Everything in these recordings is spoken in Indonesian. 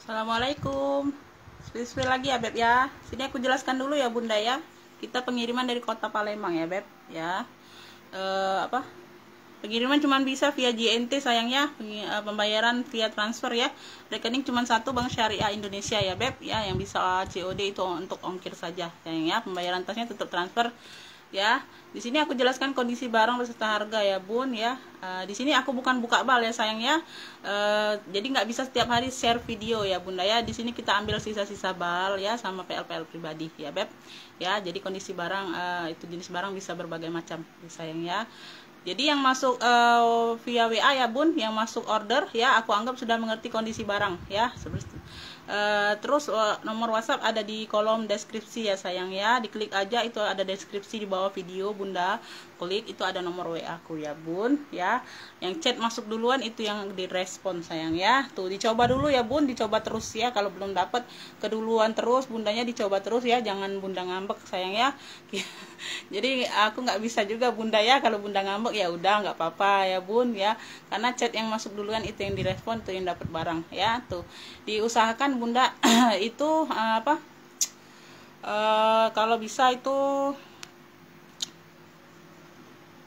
Assalamualaikum. Spill lagi ya Beb ya. Sini aku jelaskan dulu ya Bunda ya. Kita pengiriman dari kota Palembang ya Beb ya. Apa? Pengiriman cuma bisa via JNT sayangnya. Pembayaran via transfer ya. Rekening cuma satu, Bank Syariah Indonesia ya Beb ya. Yang bisa COD itu untuk ongkir saja sayang ya. Pembayaran tasnya tetap transfer ya. Di sini aku jelaskan kondisi barang beserta harga ya Bun ya. Di sini aku bukan buka bal ya sayang ya. Jadi nggak bisa setiap hari share video ya Bunda ya. Di sini kita ambil sisa-sisa bal ya sama PL pribadi ya Beb ya. Jadi kondisi barang itu jenis barang bisa berbagai macam sayang ya. Jadi yang masuk via WA ya Bun, yang masuk order ya, aku anggap sudah mengerti kondisi barang ya. Terus nomor WhatsApp ada di kolom deskripsi ya sayang ya. Diklik aja, itu ada deskripsi di bawah video Bunda. Klik, itu ada nomor WA aku ya Bun ya. Yang chat masuk duluan itu yang direspon sayang ya. Tuh dicoba dulu ya Bun, dicoba terus ya. Kalau belum dapat keduluan terus, Bundanya dicoba terus ya. Jangan Bunda ngambek sayang ya. Jadi aku nggak bisa juga Bunda ya. Kalau Bunda ngambek ya udah nggak apa-apa ya Bun ya. Karena chat yang masuk duluan itu yang direspon, itu yang dapat barang ya. Tuh diusahakan Bunda itu kalau bisa itu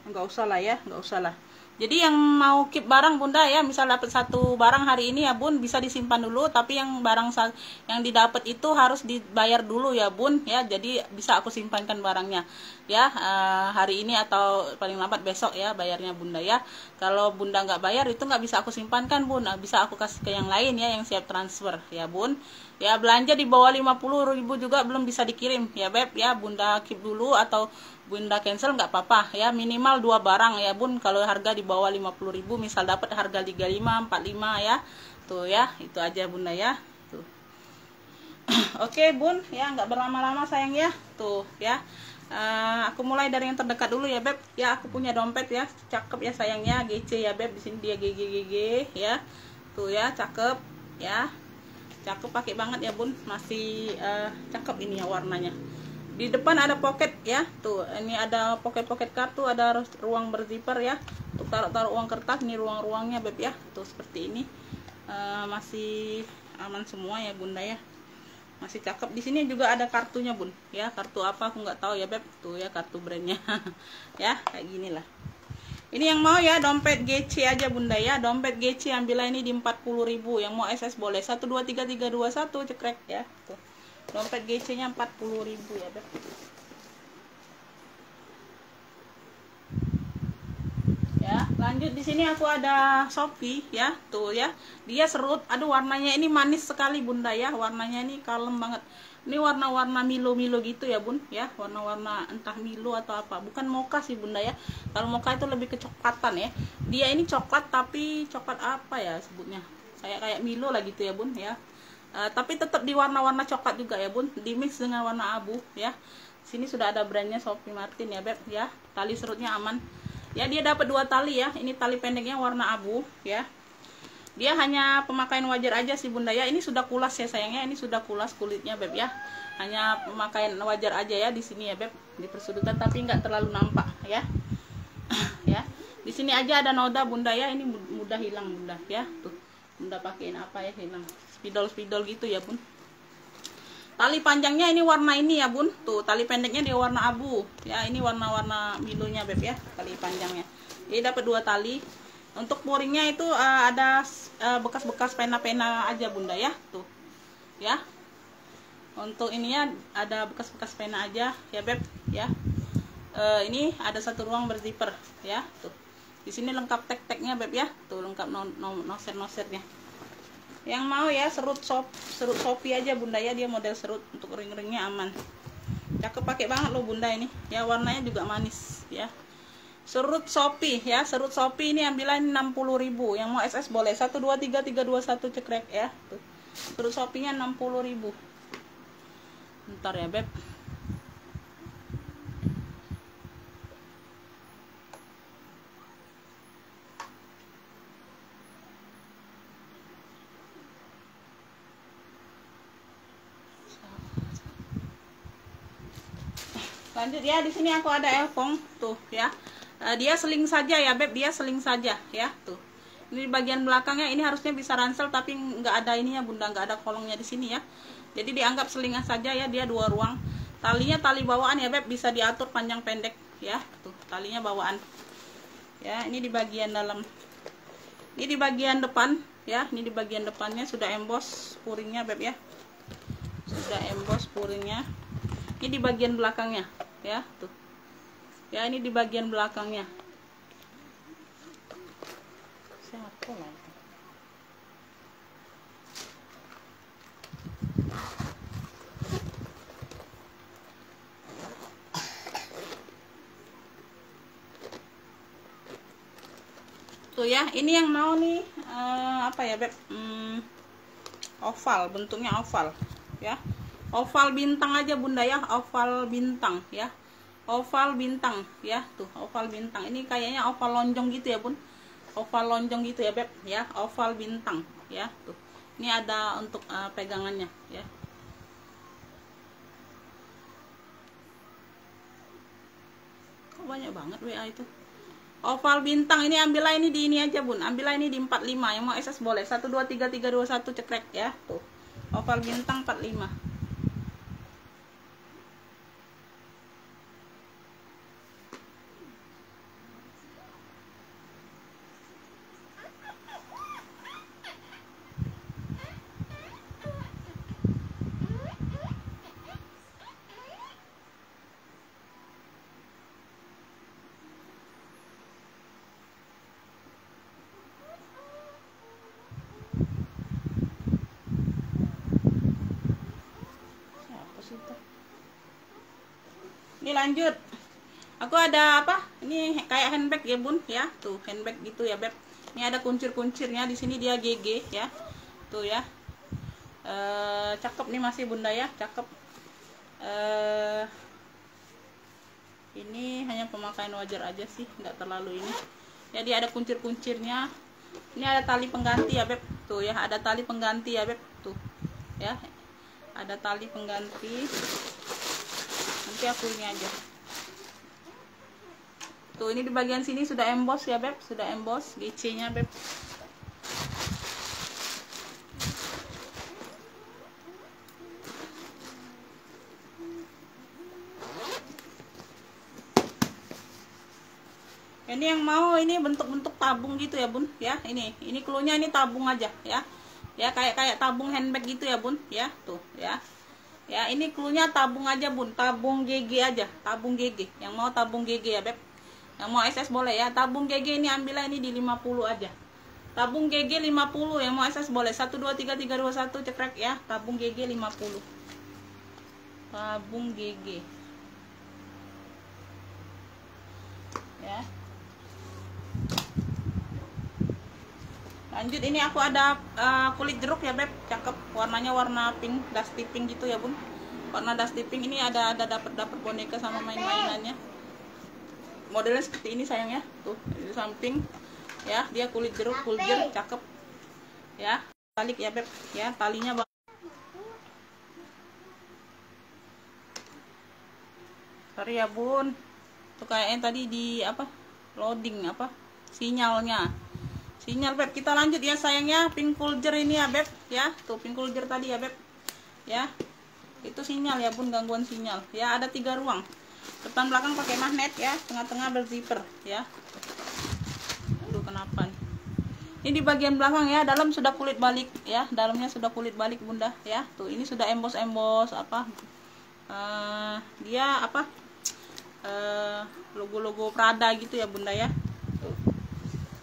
nggak usah lah. Jadi yang mau keep barang Bunda ya, misal dapat satu barang hari ini ya Bun, bisa disimpan dulu, tapi yang barang yang didapat itu harus dibayar dulu ya Bun ya. Jadi bisa aku simpankan barangnya ya hari ini atau paling lambat besok ya bayarnya Bunda ya. Kalau Bunda nggak bayar itu nggak bisa aku simpankan Bun, bisa aku kasih ke yang lain ya, yang siap transfer ya Bun ya. Belanja di bawah 50.000 juga belum bisa dikirim ya Beb ya. Bunda keep dulu atau Bunda cancel nggak apa-apa ya, minimal 2 barang ya Bun. Kalau harga di bawah 50.000, misal dapat harga 35, 45 ya. Tuh ya, itu aja Bunda ya. Tuh. Oke Bun, ya nggak berlama-lama sayang ya. Tuh ya. Aku mulai dari yang terdekat dulu ya Beb. Ya, aku punya dompet ya, cakep ya sayangnya, GC ya Beb. Di sini dia GGGG ya. Tuh ya, cakep ya. Cakep pakai banget ya Bun, masih cakep ini ya warnanya. Di depan ada pocket ya, tuh ini ada pocket kartu, ada ruang berzipper ya, untuk taruh uang kertas. Ini ruang-ruangnya Beb ya, tuh seperti ini. Masih aman semua ya Bunda ya, masih cakep. Di sini juga ada kartunya Bun ya, kartu apa aku nggak tahu ya Beb, tuh ya kartu brandnya ya kayak gini lah. Ini yang mau ya dompet GC aja Bunda ya, dompet GC ambillah ini di 40.000. Yang mau SS boleh 123321 cekrek ya. Tuh dompet GC nya 40.000 ya Beb. Ya lanjut, di sini aku ada Shopee ya, tuh ya, dia serut. Aduh warnanya ini manis sekali Bunda ya, warnanya ini kalem banget. Ini warna-warna Milo gitu ya Bun ya, warna-warna entah Milo atau apa, bukan mocha sih Bunda ya. Kalau mocha itu lebih kecoklatan ya, dia ini coklat tapi coklat apa ya sebutnya, kayak Milo lah gitu ya Bun ya. Tapi tetap di warna-warna coklat juga ya Bun, di mix dengan warna abu ya. Sini sudah ada brandnya Sophie Martin ya Beb ya. Tali serutnya aman ya, dia dapat 2 tali ya. Ini tali pendeknya warna abu ya. Dia hanya pemakaian wajar aja sih Bunda ya. Ini sudah kulas ya sayangnya, ini sudah kulas kulitnya Beb ya. Hanya pemakaian wajar aja ya di sini ya Beb, di persudutan, tapi nggak terlalu nampak ya. Ya, di sini aja ada noda Bunda ya. Ini mudah hilang Bunda ya. Tuh Bunda pakein apa ya hilang, spidol gitu ya Bun. Tali panjangnya ini warna ini ya Bun, tuh tali pendeknya dia warna abu ya. Ini warna-warna milonya Beb ya, tali panjangnya. Jadi dapat 2 tali. Untuk pouringnya itu ada bekas-bekas pena-pena aja Bunda ya, tuh ya. Untuk ininya ada bekas-bekas pena aja ya Beb ya. Ini ada 1 ruang berzipper ya, tuh. Di sini lengkap tek-teknya Beb ya, tuh lengkap noser-nosernya. Yang mau ya serut Shopee aja Bunda ya, dia model serut, untuk ring-ringnya aman. Cakep pakai banget loh Bunda ini ya, warnanya juga manis ya. Serut Shopee ya, serut Shopee ini ambillah 60.000. Yang mau SS boleh 123321 cekrek ya. Tuh. Serut Shopee-nya 60.000. Bentar ya Beb. Lanjut ya, di sini aku ada elfong tuh ya. Dia seling saja ya Beb, dia seling saja ya tuh. Ini bagian belakangnya ini harusnya bisa ransel, tapi nggak ada ini ya bunda, nggak ada kolongnya di sini ya. Jadi dianggap selingan saja ya, dia 2 ruang. Talinya tali bawaan ya beb, bisa diatur panjang pendek ya. Tuh talinya bawaan ya. Ini di bagian dalam, ini di bagian depan ya. Ini di bagian depannya sudah emboss puringnya beb ya, sudah emboss puringnya. Ini di bagian belakangnya ya, tuh ya. Ini di bagian belakangnya. Siapa lah itu? Tuh ya, ini yang mau nih apa ya beb, oval, bentuknya oval ya, oval bintang aja bunda ya, oval bintang ya, oval bintang ya. Tuh oval bintang, ini kayaknya oval lonjong gitu ya bun, oval lonjong gitu ya beb ya, oval bintang ya. Tuh ini ada untuk pegangannya ya. Kok banyak banget WA itu. Oval bintang ini ambillah ini di ini aja bun, ambillah ini di 45, yang mau SS boleh 1 2 3 3 2 1 cekrek ya. Tuh oval bintang 45. Ini lanjut, aku ada apa ini kayak handbag ya bun ya. Tuh handbag gitu ya beb, ini ada kuncir-kuncirnya di sini, dia GG ya. Tuh ya, cakep nih masih bunda ya, cakep. Ini hanya pemakaian wajar aja sih, nggak terlalu ini. Jadi ada kuncir-kuncirnya. Ini ada tali pengganti ya beb. Tuh ya, ada tali pengganti ya beb. Tuh ya, ada tali pengganti. Nanti aku ini aja. Tuh ini di bagian sini sudah emboss ya beb, sudah emboss GC nya beb. Ini yang mau ini bentuk-bentuk tabung gitu ya bun ya. Ini cluenya ini tabung aja ya. Ya kayak tabung handbag gitu ya bun ya. Tuh ya. Ya ini cluenya tabung aja bun, tabung GG aja, tabung GG. Yang mau tabung GG ya beb, yang mau SS boleh ya. Tabung GG ini ambillah ini di 50 aja, tabung GG 50. Yang mau SS boleh 1 2 3 3 2 1 cekrek ya. Tabung GG 50, tabung GG ya. Lanjut, ini aku ada kulit jeruk ya beb, cakep, warnanya warna pink, dusty pink gitu ya bun, warna dusty pink. Ini ada dapat boneka sama main-mainannya, modelnya seperti ini sayang ya. Tuh di samping ya, dia kulit jeruk, kuljer, cakep ya. Balik ya beb ya, talinya sorry ya bun, tuh kayaknya tadi di apa loading apa sinyalnya. Sinyal beb, kita lanjut ya sayangnya. Pink kuljer ini ya beb ya. Tuh pink kuljer tadi ya beb ya, itu sinyal ya bun, gangguan sinyal ya. Ada 3 ruang, depan belakang pakai magnet ya, tengah-tengah berzipper ya. Aduh kenapa nih, ini di bagian belakang ya, dalam sudah kulit balik ya, dalamnya sudah kulit balik bunda ya. Tuh ini sudah emboss apa dia apa logo-logo Prada gitu ya bunda ya.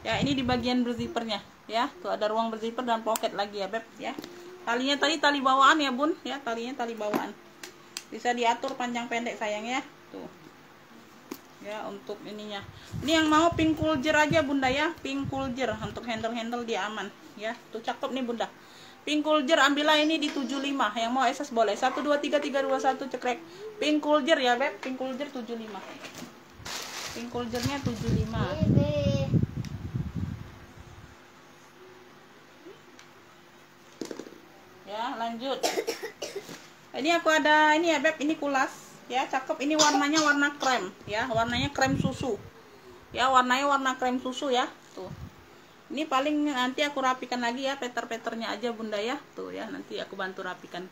Ya ini di bagian berzippernya ya. Tuh ada ruang berzipper dan pocket lagi ya beb ya. Talinya tadi tali bawaan ya bun ya, talinya tali bawaan, bisa diatur panjang pendek sayang ya. Tuh ya untuk ininya. Ini yang mau pink kuljer aja bunda ya, pink kuljer untuk handle dia aman ya. Tuh cakep nih bunda, pink kuljer ambillah ini di 75. Yang mau SS boleh 1 2 3 3 2 1 cekrek. Pink kuljer ya beb, pink kuljer 75, pink kuljernya 75. Ya lanjut, ini aku ada ini ya beb, ini kulas ya, cakep. Ini warnanya warna krem ya, warnanya krem susu ya, warnanya warna krem susu ya. Tuh Ini paling nanti aku rapikan lagi ya, peter-peternya aja bunda ya. Tuh ya, nanti aku bantu rapikan.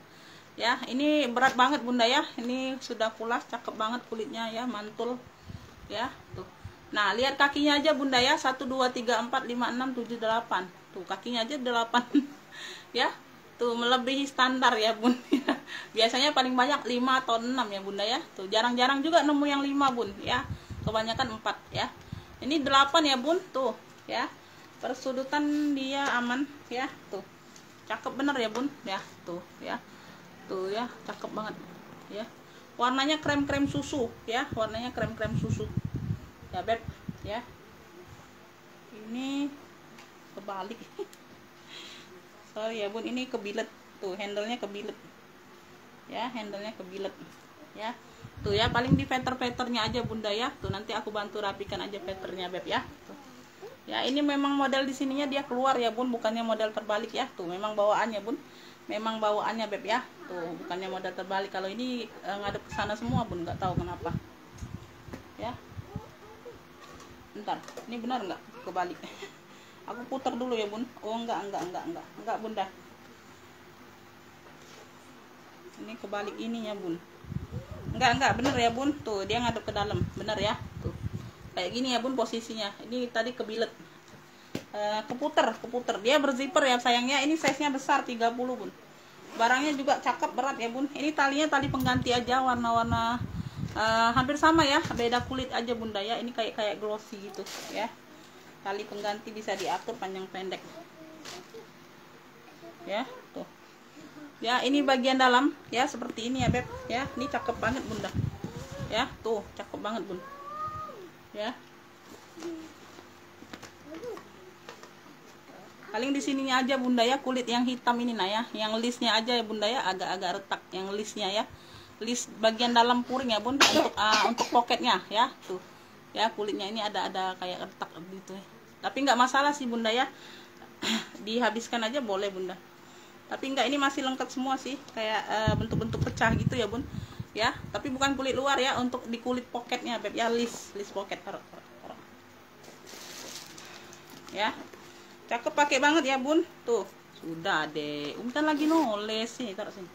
Ya, ini berat banget bunda ya. Ini sudah pulas, cakep banget kulitnya ya, mantul. Ya, tuh. Nah, lihat kakinya aja bunda ya. 1, 2, 3, 4, 5, 6, 7, 8. Tuh, kakinya aja 8. Ya, tuh melebihi standar ya bun. Biasanya paling banyak 5 atau 6 ya bunda ya. Tuh, jarang-jarang juga nemu yang 5 bun ya. Kebanyakan 4 ya. Ini 8 ya bun, tuh ya. Persudutan dia aman ya, tuh cakep bener ya bun ya, tuh ya, tuh ya, cakep banget ya. Warnanya krem-krem susu ya, warnanya krem-krem susu ya beb ya. Ini kebalik sorry ya bun, ini kebilet tuh, handlenya kebilet ya, handlenya kebilet ya. Tuh ya, paling di veter-veternya aja bunda ya. Tuh nanti aku bantu rapikan aja veternya beb ya. Tuh. Ya, ini memang model di sininya dia keluar ya bun, bukannya model terbalik ya. Tuh memang bawaannya bun, memang bawaannya beb ya. Tuh bukannya model terbalik. Kalau ini ngadep ke sana semua bun, nggak tahu kenapa ya. Bentar, ini benar nggak kebalik? Aku putar dulu ya bun. Oh enggak bunda, ini kebalik ininya bun. Enggak bener ya bun. Tuh dia ngadep ke dalam, bener ya. Tuh kayak gini ya bun posisinya. Ini tadi kebilet, keputer dia berzipper ya sayangnya. Ini size nya besar 30 bun. Barangnya juga cakep, berat ya bun. Ini talinya tali pengganti aja, warna-warna hampir sama ya, beda kulit aja bunda ya. Ini kayak glossy gitu ya. Tali pengganti bisa diatur panjang pendek ya. Tuh ya, ini bagian dalam ya, seperti ini ya beb ya. Ini cakep banget bunda ya. Tuh cakep banget bun ya. Paling di sininya aja bunda ya, kulit yang hitam ini nah ya, yang listnya aja ya bunda ya, agak-agak retak yang listnya ya, list bagian dalam puring ya bun, untuk poketnya ya. Tuh ya, kulitnya ini ada kayak retak gitu ya. Tapi nggak masalah sih bunda ya, dihabiskan aja boleh bunda. Tapi enggak, ini masih lengkap semua sih, kayak bentuk-bentuk pecah gitu ya bun ya. Tapi bukan kulit luar ya, untuk di kulit poketnya beb ya, list poket. Taruh. Ya, cakep, pakai banget ya bun. Tuh sudah deh, kan lagi nulis sih, taruh sini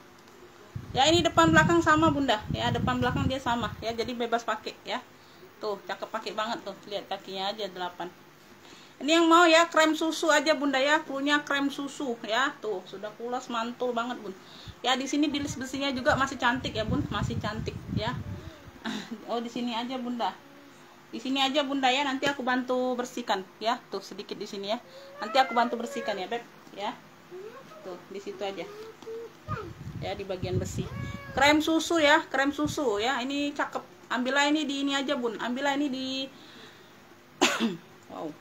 ya. Ini depan belakang sama bunda ya, depan belakang dia sama ya, jadi bebas pakai ya. Tuh cakep, pakai banget tuh, lihat kakinya aja 8. Ini yang mau ya krem susu aja bunda ya, punya krem susu ya. Tuh sudah pulas, mantul banget bun ya. Di sini di list besinya juga masih cantik ya bun, masih cantik ya. Oh di sini aja bunda, di sini aja bunda ya. Nanti aku bantu bersihkan ya. Tuh sedikit di sini ya, nanti aku bantu bersihkan ya beb ya. Tuh di situ aja ya, di bagian besi. Krem susu ya, krem susu ya. Ini cakep, ambillah ini di ini aja bun, ambillah ini di wow,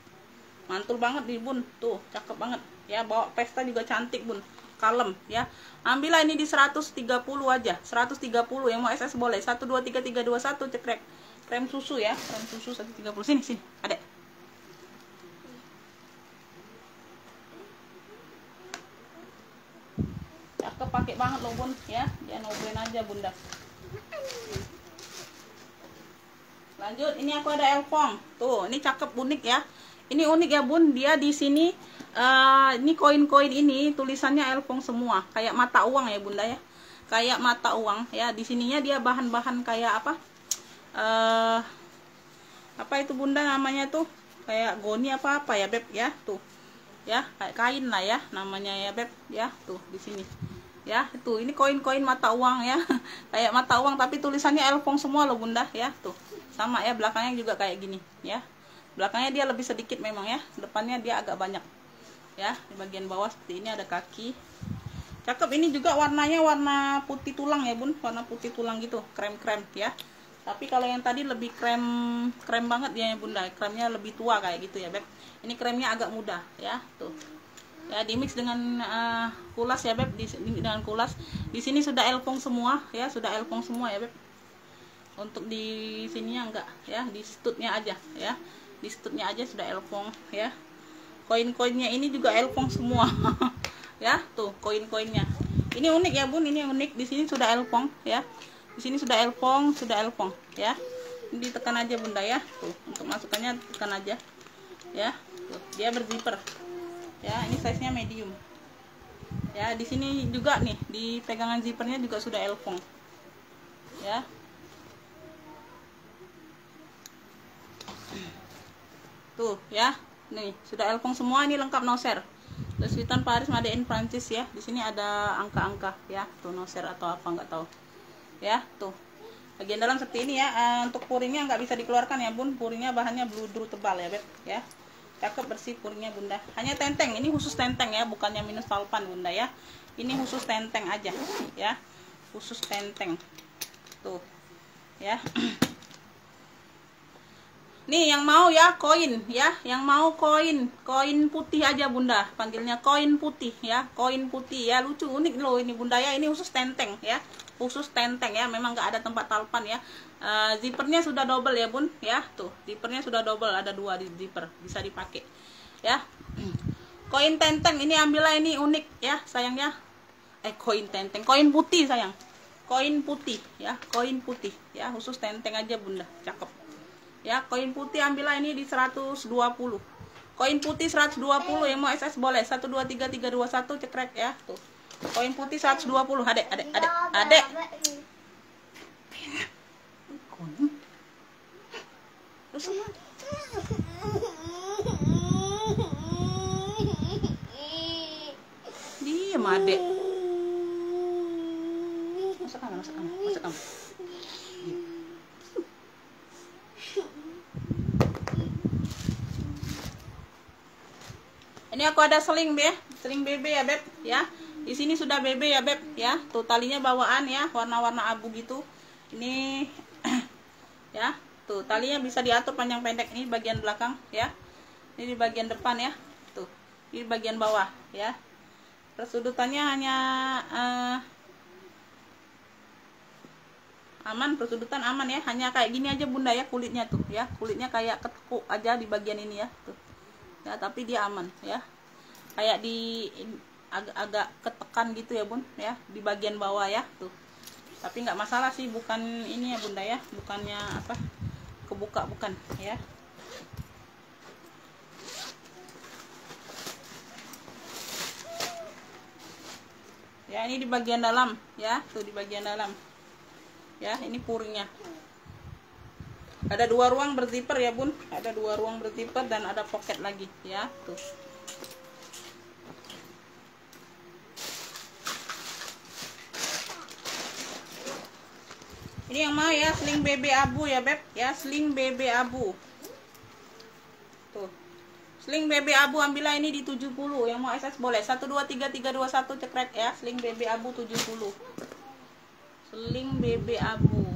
mantul banget nih bun. Tuh cakep banget ya, bawa pesta juga cantik bun, kalem ya. Ambillah ini di 130 aja, 130. Yang mau SS boleh, 1 2 3 3 2 1 cekrek. Krem susu ya, krem susu 130. Sini adek. Cakep, pakai banget loh bun ya, jangan ngobrolin aja bunda. Lanjut, ini aku ada elfong. Tuh ini cakep, unik ya. Ini unik ya bun, dia di sini ini koin-koin ini tulisannya elfong semua, kayak mata uang ya bunda ya, kayak mata uang ya. Di sininya dia bahan-bahan kayak apa itu bunda namanya tuh, kayak goni apa ya beb ya. Tuh ya, kayak kain lah ya namanya ya beb ya. Tuh di sini ya, tuh ini koin-koin mata uang ya. Kayak mata uang tapi tulisannya elfong semua loh bunda ya. Tuh sama ya, belakangnya juga kayak gini ya. Belakangnya dia lebih sedikit memang ya, depannya dia agak banyak ya. Di bagian bawah seperti ini ada kaki, cakep. Ini juga warnanya warna putih tulang ya bun, warna putih tulang gitu, krem-krem ya. Tapi kalau yang tadi lebih krem banget ya bunda, kremnya lebih tua kayak gitu ya beb. Ini kremnya agak muda ya. Tuh ya, di mix dengan kulas ya beb, dengan kulas. Di sini sudah elfong semua ya, sudah elfong semua ya beb. Untuk di sininya enggak ya, di stutnya aja ya, di stutnya aja sudah elfong ya. Koin-koinnya ini juga elfong semua ya. Tuh koin-koinnya ini unik ya bun, ini unik. Di sini sudah elfong ya, di sini sudah elfong ya. Ini ditekan aja bunda ya. Tuh untuk masukannya tekan aja ya. Tuh, dia berzipper. Ya, ini size-nya medium. Ya, di sini juga nih, di pegangan zippernya juga sudah elfong. Ya. Tuh, ya. Nih, sudah elfong semua, ini lengkap noser. Louis Vuitton Paris Made in Prancis ya. Di sini ada angka-angka ya. Tuh noser atau apa nggak tahu. Ya, tuh. Bagian dalam seperti ini ya. Untuk puringnya nggak bisa dikeluarkan ya, Bun. Puringnya bahannya bludru tebal ya, Beb, ya. Cakep bersih puringnya, Bunda. Hanya tenteng, ini khusus tenteng ya, bukannya minus talpan, Bunda ya. Ini khusus tenteng aja ya. Khusus tenteng. Tuh. Ya. Nih yang mau ya koin ya, yang mau koin putih aja Bunda, panggilnya koin putih ya, koin putih ya, lucu unik loh ini Bunda ya, ini khusus tenteng ya, khusus tenteng ya, memang nggak ada tempat talpan ya. Zippernya sudah double ya Bun ya, tuh zippernya sudah double, ada 2 di zipper, bisa dipakai ya. Koin tenteng ini ambillah, ini unik ya sayangnya, koin tenteng, koin putih sayang, koin putih ya, koin putih ya, khusus tenteng aja Bunda, cakep. Ya, koin putih ambillah ini di 120. Koin putih 120, yang mau SS boleh. 1 2 3 3 2 1 cekrek ya. Tuh. Koin putih 120. Adek. Terus diam adek. Masuk kamar. Ini aku ada seling BB ya Beb ya. Di sini sudah BB ya Beb ya. Tuh talinya bawaan ya, warna-warna abu gitu. Ini ya. Tuh talinya bisa diatur panjang pendek, ini bagian belakang ya. Ini di bagian depan ya. Tuh. Ini bagian bawah ya. Persudutannya hanya aman, persudutan aman ya. Hanya kayak gini aja Bunda ya kulitnya tuh ya. Kulitnya kayak ketekuk aja di bagian ini ya. Tuh. Ya, tapi dia aman ya, kayak di agak ketekan gitu ya Bun ya, di bagian bawah ya tuh, tapi nggak masalah sih, bukan ini ya Bunda ya, bukannya apa kebuka, bukan ya. Ya, ini di bagian dalam ya, tuh di bagian dalam ya, ini puringnya. Ada 2 ruang berzipper ya Bun, ada 2 ruang berzipper dan ada pocket lagi ya tuh. Ini yang mau ya sling BB abu ya Beb ya, sling BB abu tuh, sling BB abu ambillah ini di 70, yang mau SS boleh. 1 2 3 3 2 1 cekrek ya, sling BB abu 70, sling BB abu.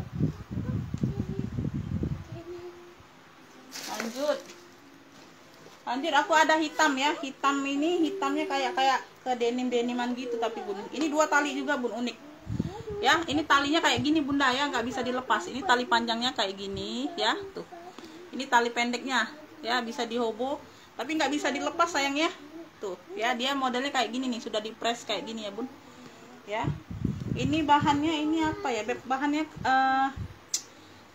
Lanjut aku ada hitam ya, hitam ini hitamnya kayak ke deniman gitu, tapi Bun ini 2 tali juga Bun, unik ya. Ini talinya kayak gini Bunda ya, nggak bisa dilepas. Ini tali panjangnya kayak gini ya tuh, ini tali pendeknya ya, bisa dihobo tapi nggak bisa dilepas sayangnya tuh ya. Dia modelnya kayak gini nih, sudah dipres kayak gini ya Bun ya. Ini bahannya ini apa ya Beb, bahannya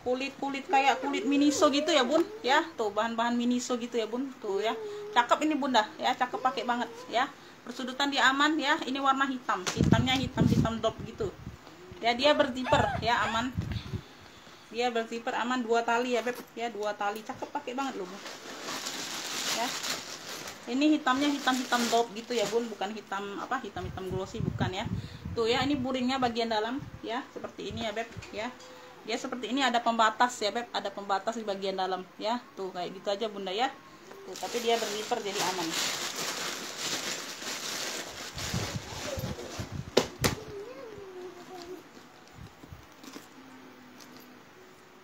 kulit kayak kulit miniso gitu ya Bun ya. Tuh bahan-bahan miniso gitu ya Bun, tuh ya, cakep ini Bunda ya, cakep pakai banget ya. Persudutan dia aman ya, ini warna hitam, hitamnya hitam dop gitu ya. Dia berzipper ya, aman, dia berzipper aman, 2 tali ya Beb ya, 2 tali, cakep pakai banget loh Bun ya. Ini hitamnya hitam dop gitu ya Bun, bukan hitam apa, hitam glossy, bukan ya. Tuh ya, ini buringnya bagian dalam ya, seperti ini ya Beb ya. Dia seperti ini, ada pembatas ya Beb, ada pembatas di bagian dalam ya. Tuh kayak gitu aja Bunda ya. Tuh, tapi dia berzipper jadi aman.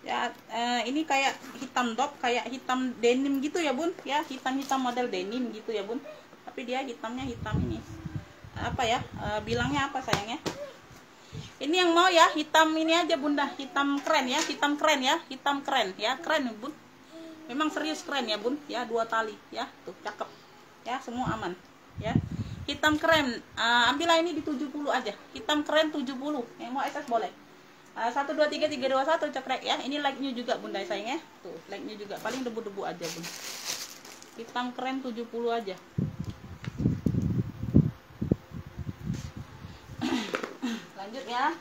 Ya, ini kayak hitam dop, kayak hitam denim gitu ya Bun ya, hitam model denim gitu ya Bun. Tapi dia hitamnya hitam ini. Apa ya? Bilangnya apa sayangnya? Ini yang mau ya, hitam ini aja Bunda, hitam keren ya, hitam keren ya, hitam keren ya, keren Bun. Memang serius keren ya Bun ya, 2 tali ya, tuh cakep ya, semua aman ya. Hitam keren, ambillah ini di 70 aja, hitam keren 70, yang mau SS boleh. 1 2 3 3 2 1 cekrek ya. Ini like-nya juga Bunda sayangnya, tuh like-nya juga, paling debu-debu aja Bun hitam keren 70 aja. Lanjut ya.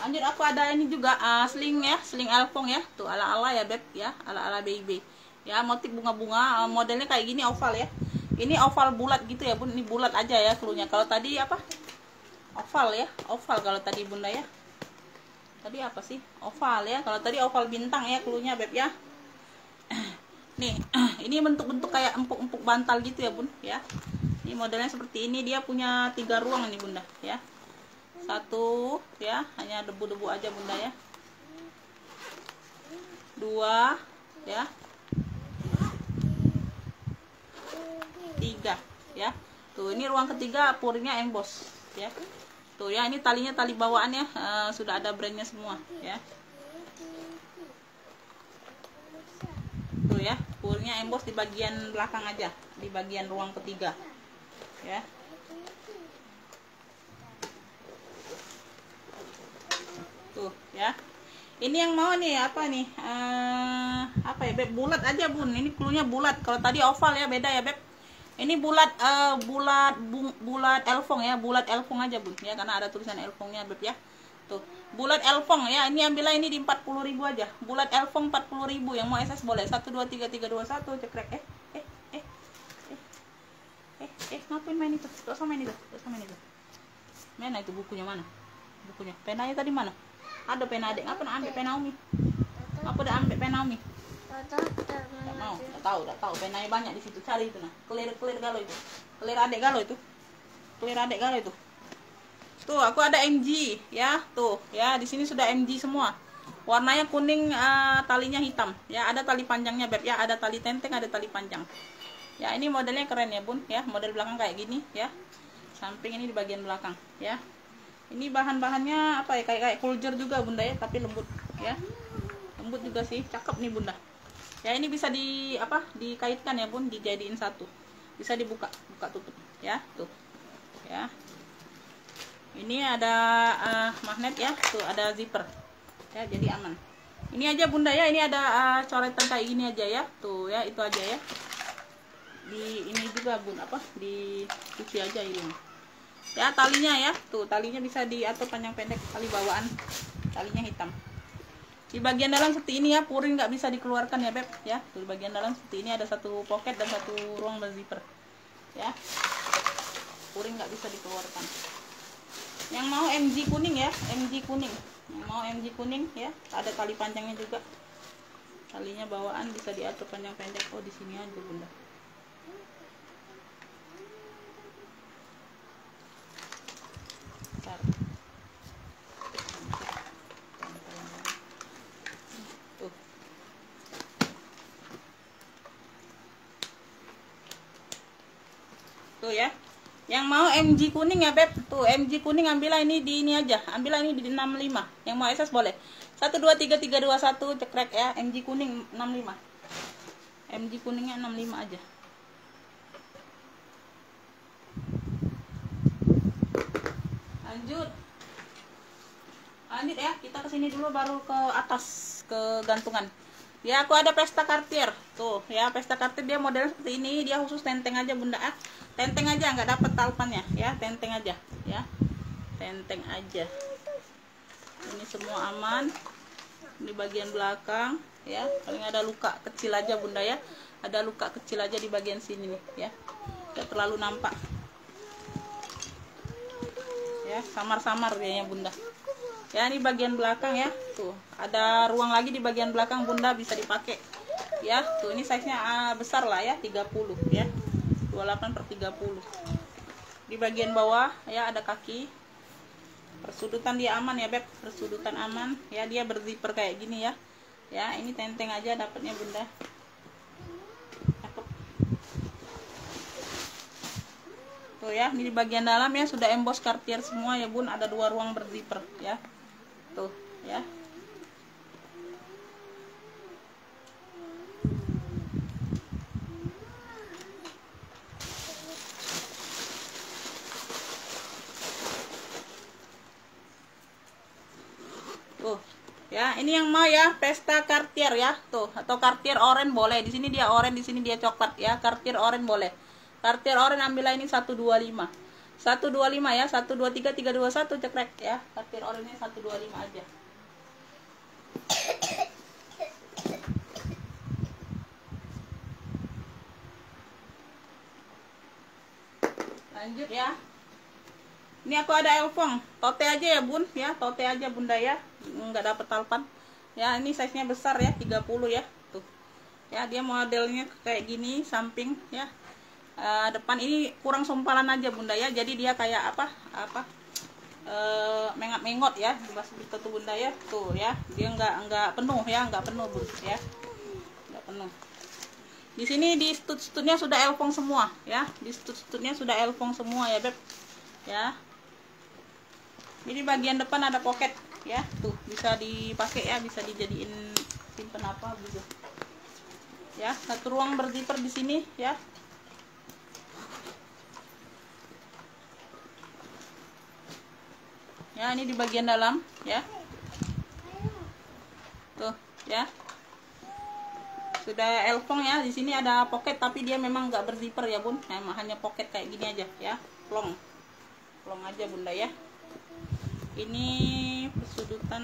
Lanjut, aku ada ini juga sling ya, sling elfong ya, tuh ala-ala ya beb ya, ala-ala baby ya, motif bunga-bunga, modelnya kayak gini, oval ya. Ini oval bulat gitu ya bun, ini bulat aja ya klunya. Kalau tadi apa, oval ya, oval kalau tadi bunda ya. Tadi apa sih, oval ya, kalau tadi oval bintang ya klunya beb ya. Nih ini bentuk-bentuk kayak empuk-empuk bantal gitu ya bun ya. Ini modelnya seperti ini, dia punya 3 ruang nih bunda ya. 1 ya, hanya debu-debu aja bunda ya. 2 ya, 3 ya. Tuh ini ruang ketiga, puringnya emboss ya. Tuh ya, ini talinya tali bawaannya sudah ada brandnya semua ya. Tuh ya, puringnya emboss di bagian belakang aja, di bagian ruang ketiga ya. Tuh ya, ini yang mau nih apa nih, apa ya beb, bulat aja bun. Ini klunya bulat, kalau tadi oval ya, beda ya beb. Ini bulat, bulat elfong ya, bulat elfong aja bun ya, karena ada tulisan elfongnya beb ya. Tuh bulat elfong ya, ini ambillah ini di 40.000 aja, bulat elfong 40.000. Yang mau SS boleh, 1 2 3 3 2 1 cekrek. Ngapain main itu, gak usah main itu, gak usah main itu. Mana itu bukunya, mana bukunya, penanya tadi mana? Ada pena adek, ngapa nak ambil pena Umi? Apa udah ambil pena Umi? Enggak mau, enggak tahu. Penanya banyak di situ, cari itu nah. Clear galau itu. Clear adek galau itu. Clear adek galau itu. Tuh, aku ada MG ya, tuh ya, di sini sudah MG semua. Warnanya kuning, talinya hitam. Ya, ada tali panjangnya beb ya, ada tali tenteng, ada tali panjang. Ya, ini modelnya keren ya, Bun ya. Model belakang kayak gini ya. Samping ini di bagian belakang ya. Ini bahan-bahannya apa ya, kayak kuljer juga bunda ya, tapi lembut ya, lembut juga sih, cakep nih bunda ya. Ini bisa di apa, dikaitkan ya bun, dijadiin satu, bisa dibuka tutup ya. Tuh ya, ini ada magnet ya, tuh ada zipper ya, jadi aman. Ini aja bunda ya, ini ada coretan kayak gini aja ya, tuh ya, itu aja ya. Di ini juga bun, apa, di cuci aja ini ya. Talinya ya, tuh talinya bisa diatur panjang pendek, tali bawaan, talinya hitam. Di bagian dalam seperti ini ya, puring nggak bisa dikeluarkan ya beb ya. Tuh di bagian dalam seperti ini ada 1 pocket dan 1 ruang berzipper ya. Puring nggak bisa dikeluarkan. Yang mau MG kuning ya, MG kuning. Yang mau MG kuning ya, ada tali panjangnya juga. Talinya bawaan bisa diatur panjang pendek. Oh di sini aja bunda. Tuh ya, yang mau MG kuning ya beb, tuh MG kuning ambillah ini di ini aja, ambillah ini di 65. Yang mau SS boleh, 1 2 3 3 2 1 cekrek ya. MG kuning 65, MG kuningnya 65 aja. Lanjut ya, kita kesini dulu baru ke atas, ke gantungan ya. Aku ada Pesta Cartier tuh ya, Pesta Cartier dia model seperti ini, dia khusus tenteng aja bunda, tenteng aja, nggak dapat talpannya ya, tenteng aja ya, tenteng aja. Ini semua aman di bagian belakang ya, paling ada luka kecil aja bunda ya, ada luka kecil aja di bagian sini nih ya, nggak terlalu nampak ya, samar-samar kayaknya bunda ya. Ini bagian belakang ya, tuh ada ruang lagi di bagian belakang bunda, bisa dipakai ya. Tuh ini size nya besar lah ya, 30 ya, 28/30. Di bagian bawah ya ada kaki, persudutan dia aman ya beb, persudutan aman ya, dia berzipper kayak gini ya. Ya ini tenteng aja dapatnya bunda. Tuh ya, ini di bagian dalam ya sudah emboss Cartier semua ya bun, ada 2 ruang berzipper ya. Tuh ya. Tuh Ya, ini yang mau ya Pesta Cartier ya, tuh, atau Cartier oranye boleh. Di sini dia oranye, di sini dia coklat ya. Cartier oranye boleh. Cartier oranye ambillah ini 125. 125 ya, 123 321 cekrek ya. Cartier oranye 125 aja. Lanjut ya. Ini aku ada elfong, tote aja ya bun ya, tote aja bunda ya, nggak dapet talpan ya. Ini size nya besar ya, 30 ya, tuh ya. Dia modelnya kayak gini, samping ya, depan ini kurang sempalan aja bunda ya, jadi dia kayak mengot-mengot ya, bahasa gitu tuh bunda ya, tuh ya. Dia nggak penuh ya, nggak penuh bun ya, nggak penuh. Di sini di stud-studnya sudah elfong semua ya, di stud-studnya sudah elfong semua ya beb ya. Jadi bagian depan ada pocket ya, tuh bisa dipakai ya, bisa dijadiin simpen apa gitu ya. Satu ruang berzipper di sini ya. Ya, ini di bagian dalam ya, tuh ya. Sudah elfong ya. Di sini ada pocket tapi dia memang nggak berzipper ya bun, hanya pocket kayak gini aja ya, plong aja bunda ya. Ini persudutan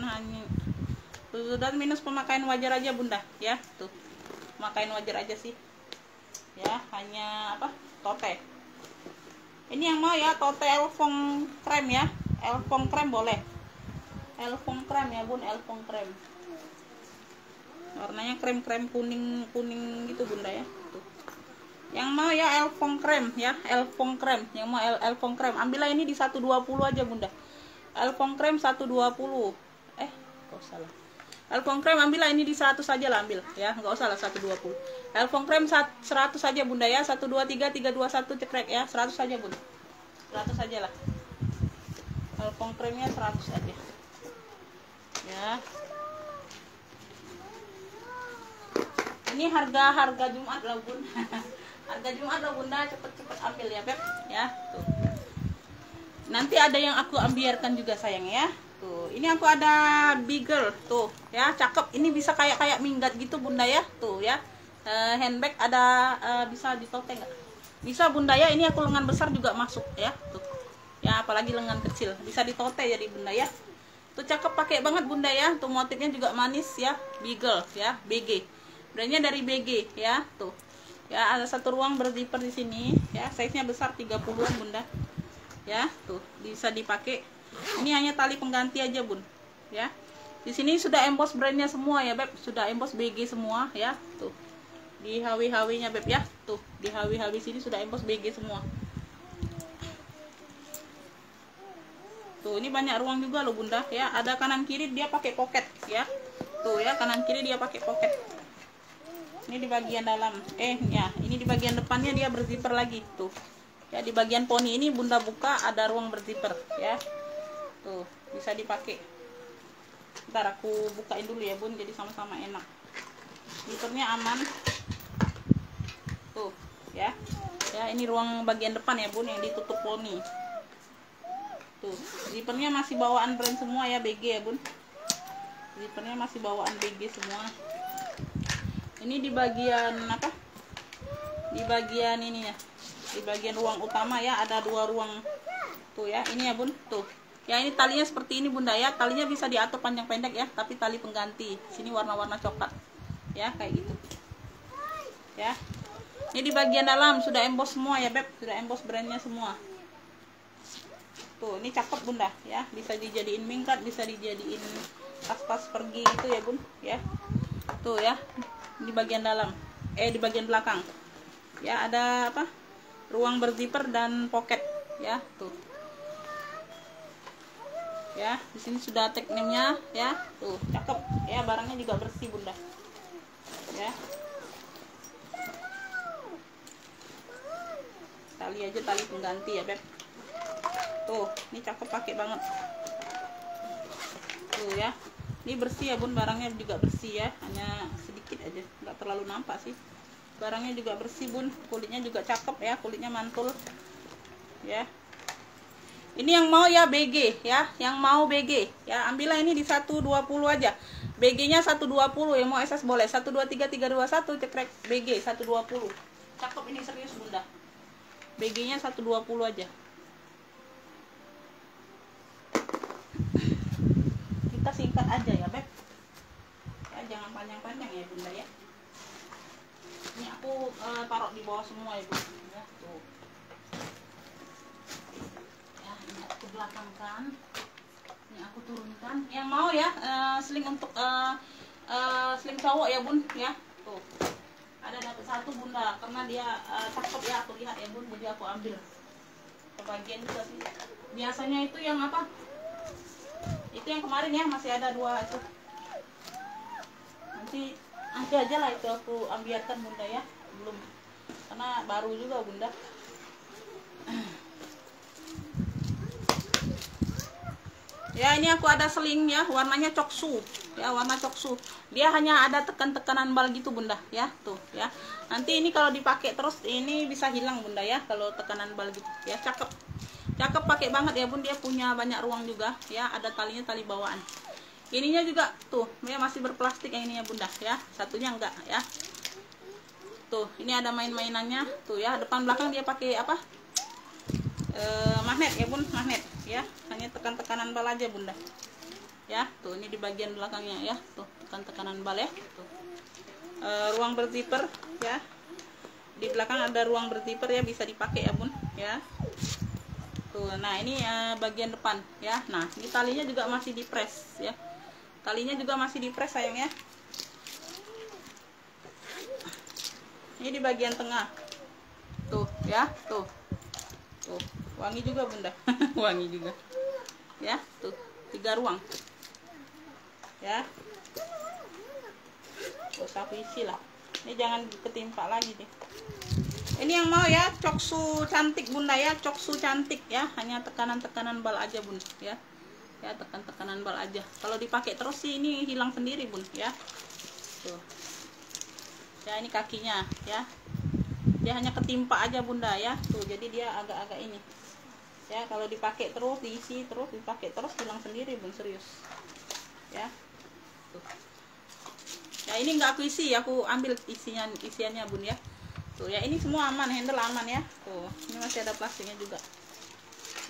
minus pemakaian wajar aja bunda ya, tuh pemakaian wajar aja sih ya, hanya tote. Ini yang mau ya tote elfong krem ya, elfong krem boleh, elfong krem ya bun, elfong krem warnanya krem kuning gitu bunda ya, tuh. Yang mau ya elfong krem ya, elfong krem, yang mau elfong krem ambillah ini di 120 aja bunda. Elfong krem 120. Salah. Elfong krem ambillah ini di 100 aja lah, ambil ya, nggak usah lah 120. Elfong krem 100 aja bunda ya, 123 321 cekrek ya, 100 aja bun, 100 aja lah. Elfong kremnya 100 aja ya. Ini harga Jumat lah bun. Harga Jumat lah bunda, cepet-cepet ambil ya beb ya, tuh. Nanti ada yang aku ambiarkan juga sayang ya, tuh. Ini aku ada beagle tuh ya, cakep. Ini bisa kayak minggat gitu bunda ya, tuh ya. Handbag ada, bisa ditote nggak? Bisa bunda ya. Ini aku lengan besar juga masuk ya, tuh ya, apalagi lengan kecil bisa ditote jadi bunda ya. Tuh cakep, pakai banget bunda ya. Tuh motifnya juga manis ya, beagle ya, BG, brandnya dari BG ya, tuh ya. Ada satu ruang berzipper di sini ya, size nya besar 30-an bunda ya, tuh bisa dipakai. Ini hanya tali pengganti aja bun ya. Di sini sudah emboss brandnya semua ya beb, sudah emboss BG semua ya, tuh di HW nya beb ya, tuh di HW sini sudah emboss BG semua. Tuh ini banyak ruang juga loh bunda ya. Ada kanan kiri dia pakai pocket ya, tuh ya, kanan kiri dia pakai pocket. Ini di bagian dalam, ya ini di bagian depannya dia berzipper lagi tuh ya. Di bagian poni ini bunda buka ada ruang berzipper ya, tuh bisa dipakai. Ntar aku bukain dulu ya bun, jadi sama-sama enak. Zippernya aman tuh ya. Ya ini ruang bagian depan ya bun, yang ditutup poni. Tuh zippernya masih bawaan brand semua ya, BG ya bun. Zippernya masih bawaan BG semua. Ini di bagian di bagian ini ya, di bagian ruang utama ya, ada dua ruang tuh ya. Ini ya bun, tuh ya. Ini talinya seperti ini bunda ya, talinya bisa diatur panjang pendek ya, tapi tali pengganti. Sini warna-warna coklat ya, kayak gitu ya. Ini di bagian dalam sudah emboss semua ya beb, sudah emboss brandnya semua. Tuh ini cakep bunda ya, bisa dijadiin mingkat, bisa dijadiin tas-tas pergi gitu ya bun ya. Tuh ya, di bagian dalam, di bagian belakang ya, ada ruang berzipper dan pocket ya, tuh ya. Di sini sudah tag name-nya ya, tuh cakep ya. Barangnya juga bersih bunda ya. Tali aja tali pengganti ya beb, tuh ini cakep, pakai banget tuh ya. Ini bersih ya bun, barangnya juga bersih ya, hanya sedikit aja, nggak terlalu nampak sih. Barangnya juga bersih bun, kulitnya juga cakep ya, kulitnya mantul ya. Ini yang mau ya BG ya, yang mau BG ya, ambillah ini di 120 aja. BG-nya 120 ya, mau SS boleh. 123321 cekrek BG 120. Cakep ini, serius Bunda. BG-nya 120 aja. Kita singkat aja ya, Beb. Ya, jangan panjang-panjang ya, Bunda ya. Ini aku taruh di bawah semua ya, Bu. Ya, tuh. Ya, ini aku belakangkan. Ini aku turunkan. Yang mau ya, sling untuk sling cowok ya, Bun, ya. Tuh. Ada dapat satu Bunda, karena dia cakep ya, aku lihat ya, Bun. Jadi aku ambil. Kebagian juga sih. Biasanya itu yang apa? Itu yang kemarin ya, masih ada 2 itu. Nanti aja lah itu aku ambiarkan Bunda ya, belum, karena baru juga Bunda. Ya, ini aku ada seling ya, warnanya coksu ya, warna coksu. Dia hanya ada tekan-tekanan bal gitu Bunda ya, tuh ya. Nanti ini kalau dipakai terus ini bisa hilang Bunda ya, kalau tekanan bal gitu ya. Cakep, cakep, pakai banget ya Bun. Dia punya banyak ruang juga ya, ada talinya, tali bawaan. Ininya juga tuh ya, masih berplastik yang ininya Bunda ya, satunya enggak ya. Tuh, ini ada main-mainannya tuh ya, depan belakang dia pakai apa, magnet ya Bun, magnet ya. Hanya tekan-tekanan bal aja Bunda ya. Tuh, ini di bagian belakangnya ya, tuh tekan-tekanan bal ya. Tuh, ruang berzipper ya, di belakang ada ruang berzipper ya, bisa dipakai ya Bun ya. Tuh, nah ini bagian depan ya. Nah, ini talinya juga masih dipres ya. Talinya juga masih dipres sayang ya. Ini di bagian tengah. Tuh ya, tuh. Tuh, wangi juga Bunda. Wangi juga. Ya, tuh 3 ruang. Ya. Terus aku isi lah. Ini jangan ketimpa lagi deh. Ini yang mau ya, coksu cantik Bunda ya, coksu cantik ya. Hanya tekanan-tekanan bal aja Bun ya. Ya, tekan-tekanan bal aja. Kalau dipakai terus sih ini hilang sendiri Bun ya. Tuh. Ya, ini kakinya ya. Dia hanya ketimpa aja Bunda ya. Tuh, jadi dia agak-agak ini. Ya, kalau dipakai terus, diisi terus, dipakai terus hilang sendiri Bun, serius. Ya. Tuh. Ya, ini enggak aku isi, aku ambil isiannya Bun ya. Tuh ya, ini semua aman, handle aman ya. Tuh, ini masih ada plastiknya juga.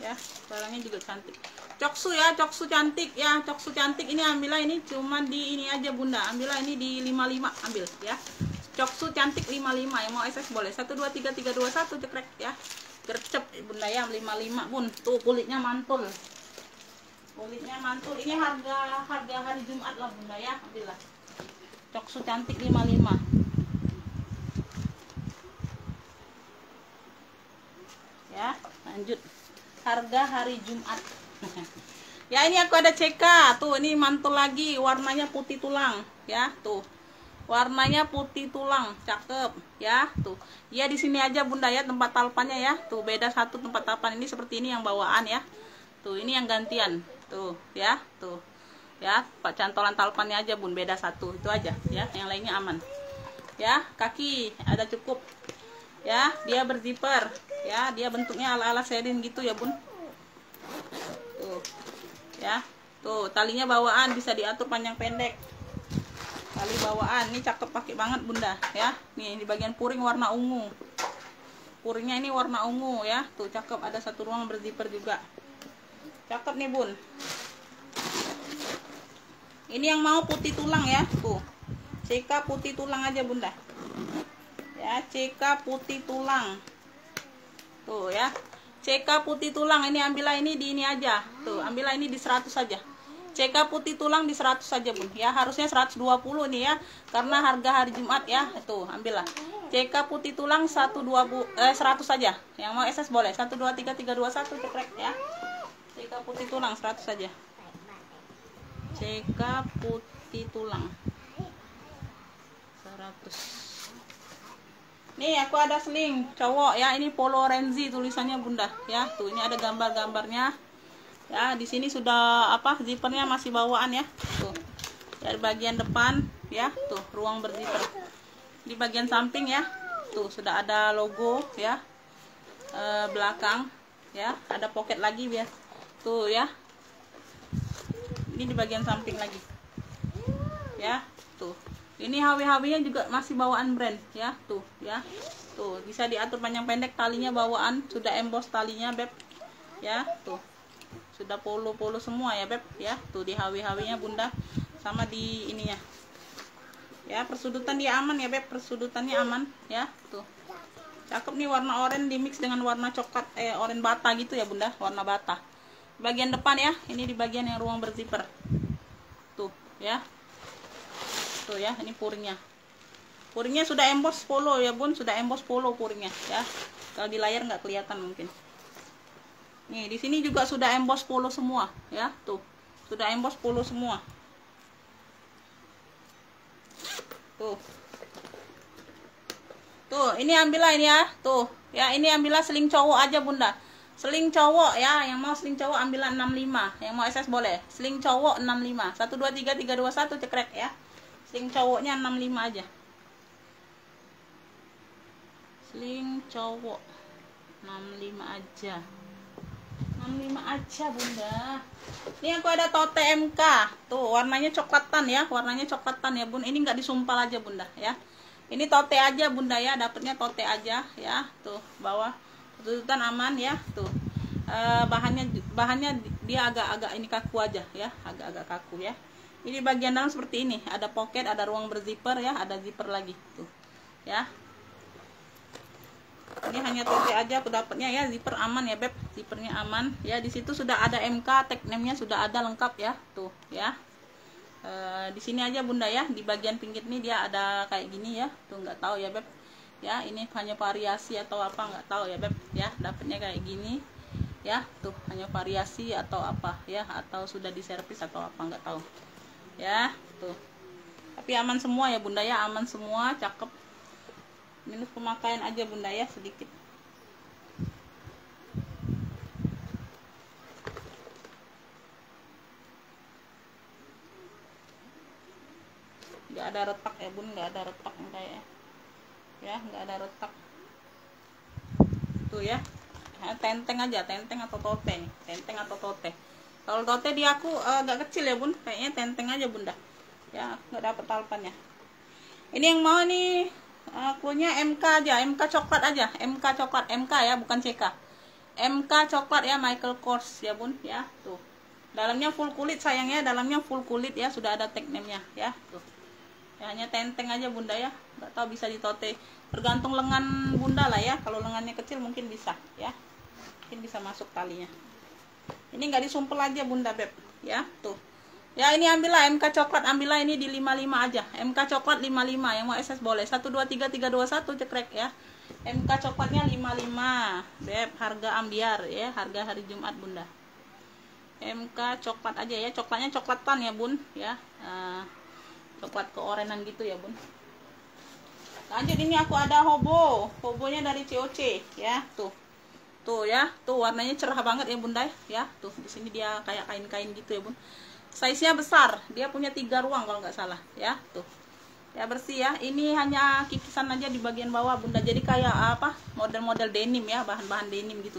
Ya, barangnya juga cantik. Coksu ya, coksu cantik ya, coksu cantik. Ini ambillah, ini cuma di ini aja Bunda. Ambillah ini di 55, ambil ya. Coksu cantik 55, yang mau SS boleh. 123321 cekrek ya. Gercep Bunda ya, 55 Bun. Tuh, kulitnya mantul. Kulitnya mantul. Ini harga hari Jumat lah Bunda ya, ambillah. Coksu cantik 55. Ya, lanjut. Harga hari Jumat. Ya, ini aku ada CK. Tuh, ini mantul lagi, warnanya putih tulang ya, tuh. Warnanya putih tulang, cakep ya, tuh. Ya, di sini aja Bunda ya tempat talpannya ya. Tuh, beda satu tempat talpan ini, seperti ini yang bawaan ya. Tuh, ini yang gantian. Tuh, ya, tuh. Ya, Pak, cantolan talpannya aja Bun, beda satu. Itu aja ya, yang lainnya aman. Ya, kaki ada cukup. Ya, dia berzipper. Ya, dia bentuknya ala-ala serin gitu ya Bun. Tuh. Ya. Tuh, talinya bawaan, bisa diatur panjang pendek. Tali bawaan, ini cakep, pakai banget Bunda ya. Nih, di bagian puring warna ungu. Puringnya ini warna ungu ya. Tuh, cakep, ada satu ruang berzipper juga. Cakep nih Bun. Ini yang mau putih tulang ya. Tuh. CK putih tulang aja Bunda. Ya, CK putih tulang. Tuh ya. CK putih tulang, ini ambillah ini di ini aja. Tuh, ambillah ini di 100 saja. CK putih tulang di 100 saja Bun. Ya, harusnya 120 nih ya. Karena harga hari Jumat ya. Tuh, ambillah. CK putih tulang 100 saja. Yang mau SS boleh. 123321 cekrek ya. CK putih tulang 100 saja. CK putih tulang 100. Nih, aku ada sling cowok ya, ini Polo Renzi tulisannya Bunda ya. Tuh, ini ada gambar-gambarnya. Ya, di sini sudah apa? Zippernya masih bawaan ya. Tuh. Dari bagian depan ya, tuh ruang berzipper. Di bagian samping ya. Tuh, sudah ada logo ya. Belakang ya, ada pocket lagi biar. Tuh ya. Ini di bagian samping lagi. ya. Tuh. Ini HW-HW-nya juga masih bawaan brand ya, tuh ya. Tuh, bisa diatur panjang pendek, talinya bawaan, sudah emboss talinya, Beb. Ya, tuh. Sudah polo-polo semua ya, Beb, ya. Tuh di HW-HW-nya Bunda sama di ininya. Ya, persudutan dia aman ya, Beb. Persudutannya aman ya, tuh. Cakep nih, warna oranye di mix dengan warna coklat oranye bata gitu ya, Bunda, warna bata. Bagian depan ya, ini di bagian yang ruang berzipper. Tuh, ya. Tuh ya, ini puringnya. Puringnya sudah emboss polo ya, Bun, sudah emboss polo puringnya ya. Kalau di layar nggak kelihatan mungkin. Nih, di sini juga sudah emboss polo semua ya, tuh. Sudah emboss polo semua. Tuh. Tuh, ini ambillah ini ya. Tuh, ya ini ambillah seling cowok aja, Bunda. Seling cowok ya, yang mau seling cowok ambillah 65. Yang mau SS boleh. Seling cowok 65. 1 2 3 3 2 1 cekrek ya. Seling cowoknya 65 aja. Seling cowok 65 aja. 65 aja, Bunda. Ini aku ada tote MK. Tuh, warnanya coklatan ya. Warnanya coklatan ya, Bun. Ini nggak disumpal aja, Bunda ya. Ini tote aja, Bunda ya. Dapatnya tote aja ya. Tuh, bawah tutupan aman ya. Tuh. Bahannya dia agak-agak ini kaku aja ya. Agak-agak kaku ya. Ini bagian dalam seperti ini, ada pocket, ada ruang berzipper ya, ada zipper lagi tuh. Ya. Ini hanya tote aja aku dapatnya ya, zipper aman ya, Beb. Zippernya aman. Ya, di situ sudah ada MK, tag name-nya sudah ada lengkap ya, tuh ya. Di sini aja, Bunda ya, di bagian pinggir nih dia ada kayak gini ya. Tuh nggak tahu ya, Beb. Ya, ini hanya variasi atau apa nggak tahu ya, Beb. Ya, dapatnya kayak gini. Ya, tuh hanya variasi atau apa ya, atau sudah diservis atau apa nggak tahu. Ya, tuh. Tapi aman semua ya, Bunda ya, aman semua, cakep. Minus pemakaian aja, Bunda ya, sedikit. Nggak ada retak ya, Bun, nggak ada retak kayaknya. Ya, nggak ada retak. Tuh ya. Nah, tenteng aja, tenteng atau tote nih, tenteng atau tote. Kalau tote di aku agak kecil ya, Bun, kayaknya tenteng aja, Bunda. Ya, nggak dapet talpannya. Ini yang mau nih, punya MK aja, MK coklat aja, MK coklat, MK ya, bukan CK. MK coklat ya, Michael Kors ya, Bun, ya, tuh. Dalamnya full kulit sayangnya, dalamnya full kulit ya, sudah ada tag name-nya ya, tuh. Ya, hanya tenteng aja, Bunda ya, nggak tahu bisa ditote. Tergantung lengan Bunda lah ya, kalau lengannya kecil mungkin bisa ya, mungkin bisa masuk talinya. Ini nggak disumpel aja, Bunda Beb ya, tuh. Ya, ini ambillah MK coklat, ambillah ini di 55 aja. MK coklat 55, yang mau SS boleh. 1 2 3 3 2 1 cekrek ya. MK coklatnya 55. Beb, harga ambiar ya, harga hari Jumat, Bunda. MK coklat aja ya, coklatnya coklatan ya, Bun ya. Coklat keorenan gitu ya, Bun. Lanjut, ini aku ada hobo. Hobonya dari COC ya, tuh. Tuh ya, tuh warnanya cerah banget ya, Bunda ya. Tuh, di sini dia kayak kain-kain gitu ya, Bun. Size-nya besar, dia punya 3 ruang kalau nggak salah ya, tuh ya, bersih ya. Ini hanya kikisan aja di bagian bawah, Bunda, jadi kayak apa, model-model denim ya, bahan-bahan denim gitu,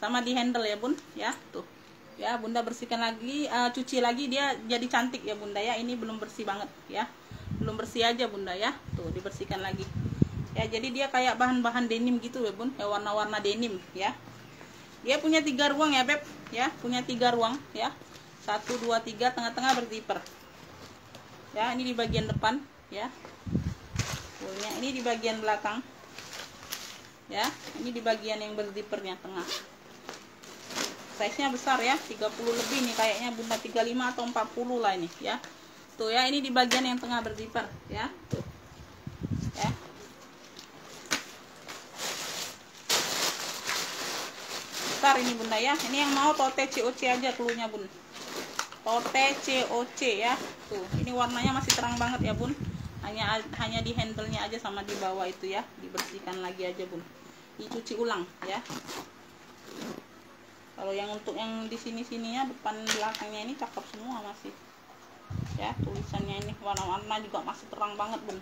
sama di handle ya, Bun ya, tuh ya. Bunda bersihkan lagi, cuci lagi, dia jadi cantik ya, Bunda ya. Ini belum bersih banget ya, belum bersih aja, Bunda ya, tuh dibersihkan lagi ya. Jadi dia kayak bahan-bahan denim gitu ya, Bun ya, warna-warna denim ya. Dia punya 3 ruang ya, Beb ya, punya 3 ruang ya. 1 2 3, tengah-tengah berzipper ya. Ini di bagian depan ya, ini di bagian belakang ya. Ini di bagian yang berzippernya tengah. Size nya besar ya, 30 lebih nih kayaknya, Bunda, 35 atau 40 lah ini ya. Tuh ya, ini di bagian yang tengah berzipper ya, tuh ya. Besar ini, Bunda ya. Ini yang mau tote COC aja cluenya, Bun. Tote COC ya, tuh. Ini warnanya masih terang banget ya, Bun. Hanya di handle-nya aja sama di bawah itu ya, dibersihkan lagi aja, Bun. Dicuci ulang ya. Kalau yang untuk yang di sini-sininya, depan belakangnya ini cakep semua masih. Ya, tulisannya ini warna-warna juga masih terang banget, Bun.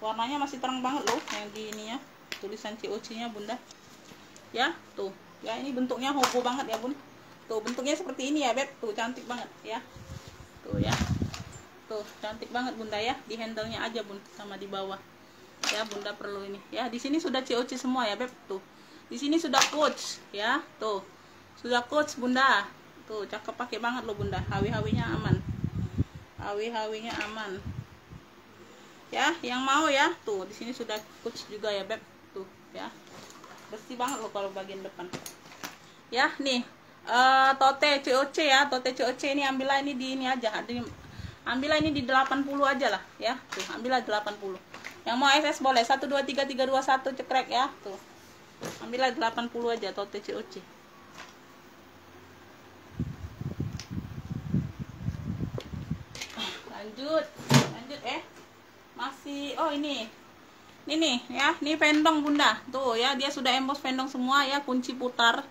Warnanya masih terang banget loh yang di ininya, tulisan COC-nya, Bunda. Ya, tuh. Ya, ini bentuknya hobo banget ya, Bun. Tuh bentuknya seperti ini ya, Beb. Tuh cantik banget ya. Tuh ya. Tuh cantik banget bunda ya, di handle-nya aja bun, sama di bawah ya. Bunda perlu ini ya. Di sini sudah COC semua ya beb. Tuh di sini sudah coach ya, tuh sudah coach bunda. Tuh cakep, pakai banget loh bunda, hawi-hawinya aman, hawi-hawinya aman ya. Yang mau ya, tuh di sini sudah coach juga ya beb. Tuh ya, bersih banget loh kalau bagian depan ya. Nih tote COC ya, tote COC ini ambillah ini di ini aja, ambillah ini di 80 aja lah ya. Tuh ambillah 80. Yang mau SS boleh 1 2 3 3 2 1 cekrek ya. Tuh ambillah 80 aja tote COC. Lanjut masih ini nih ya, ini pendong bunda. Tuh ya, dia sudah emboss pendong semua ya, kunci putar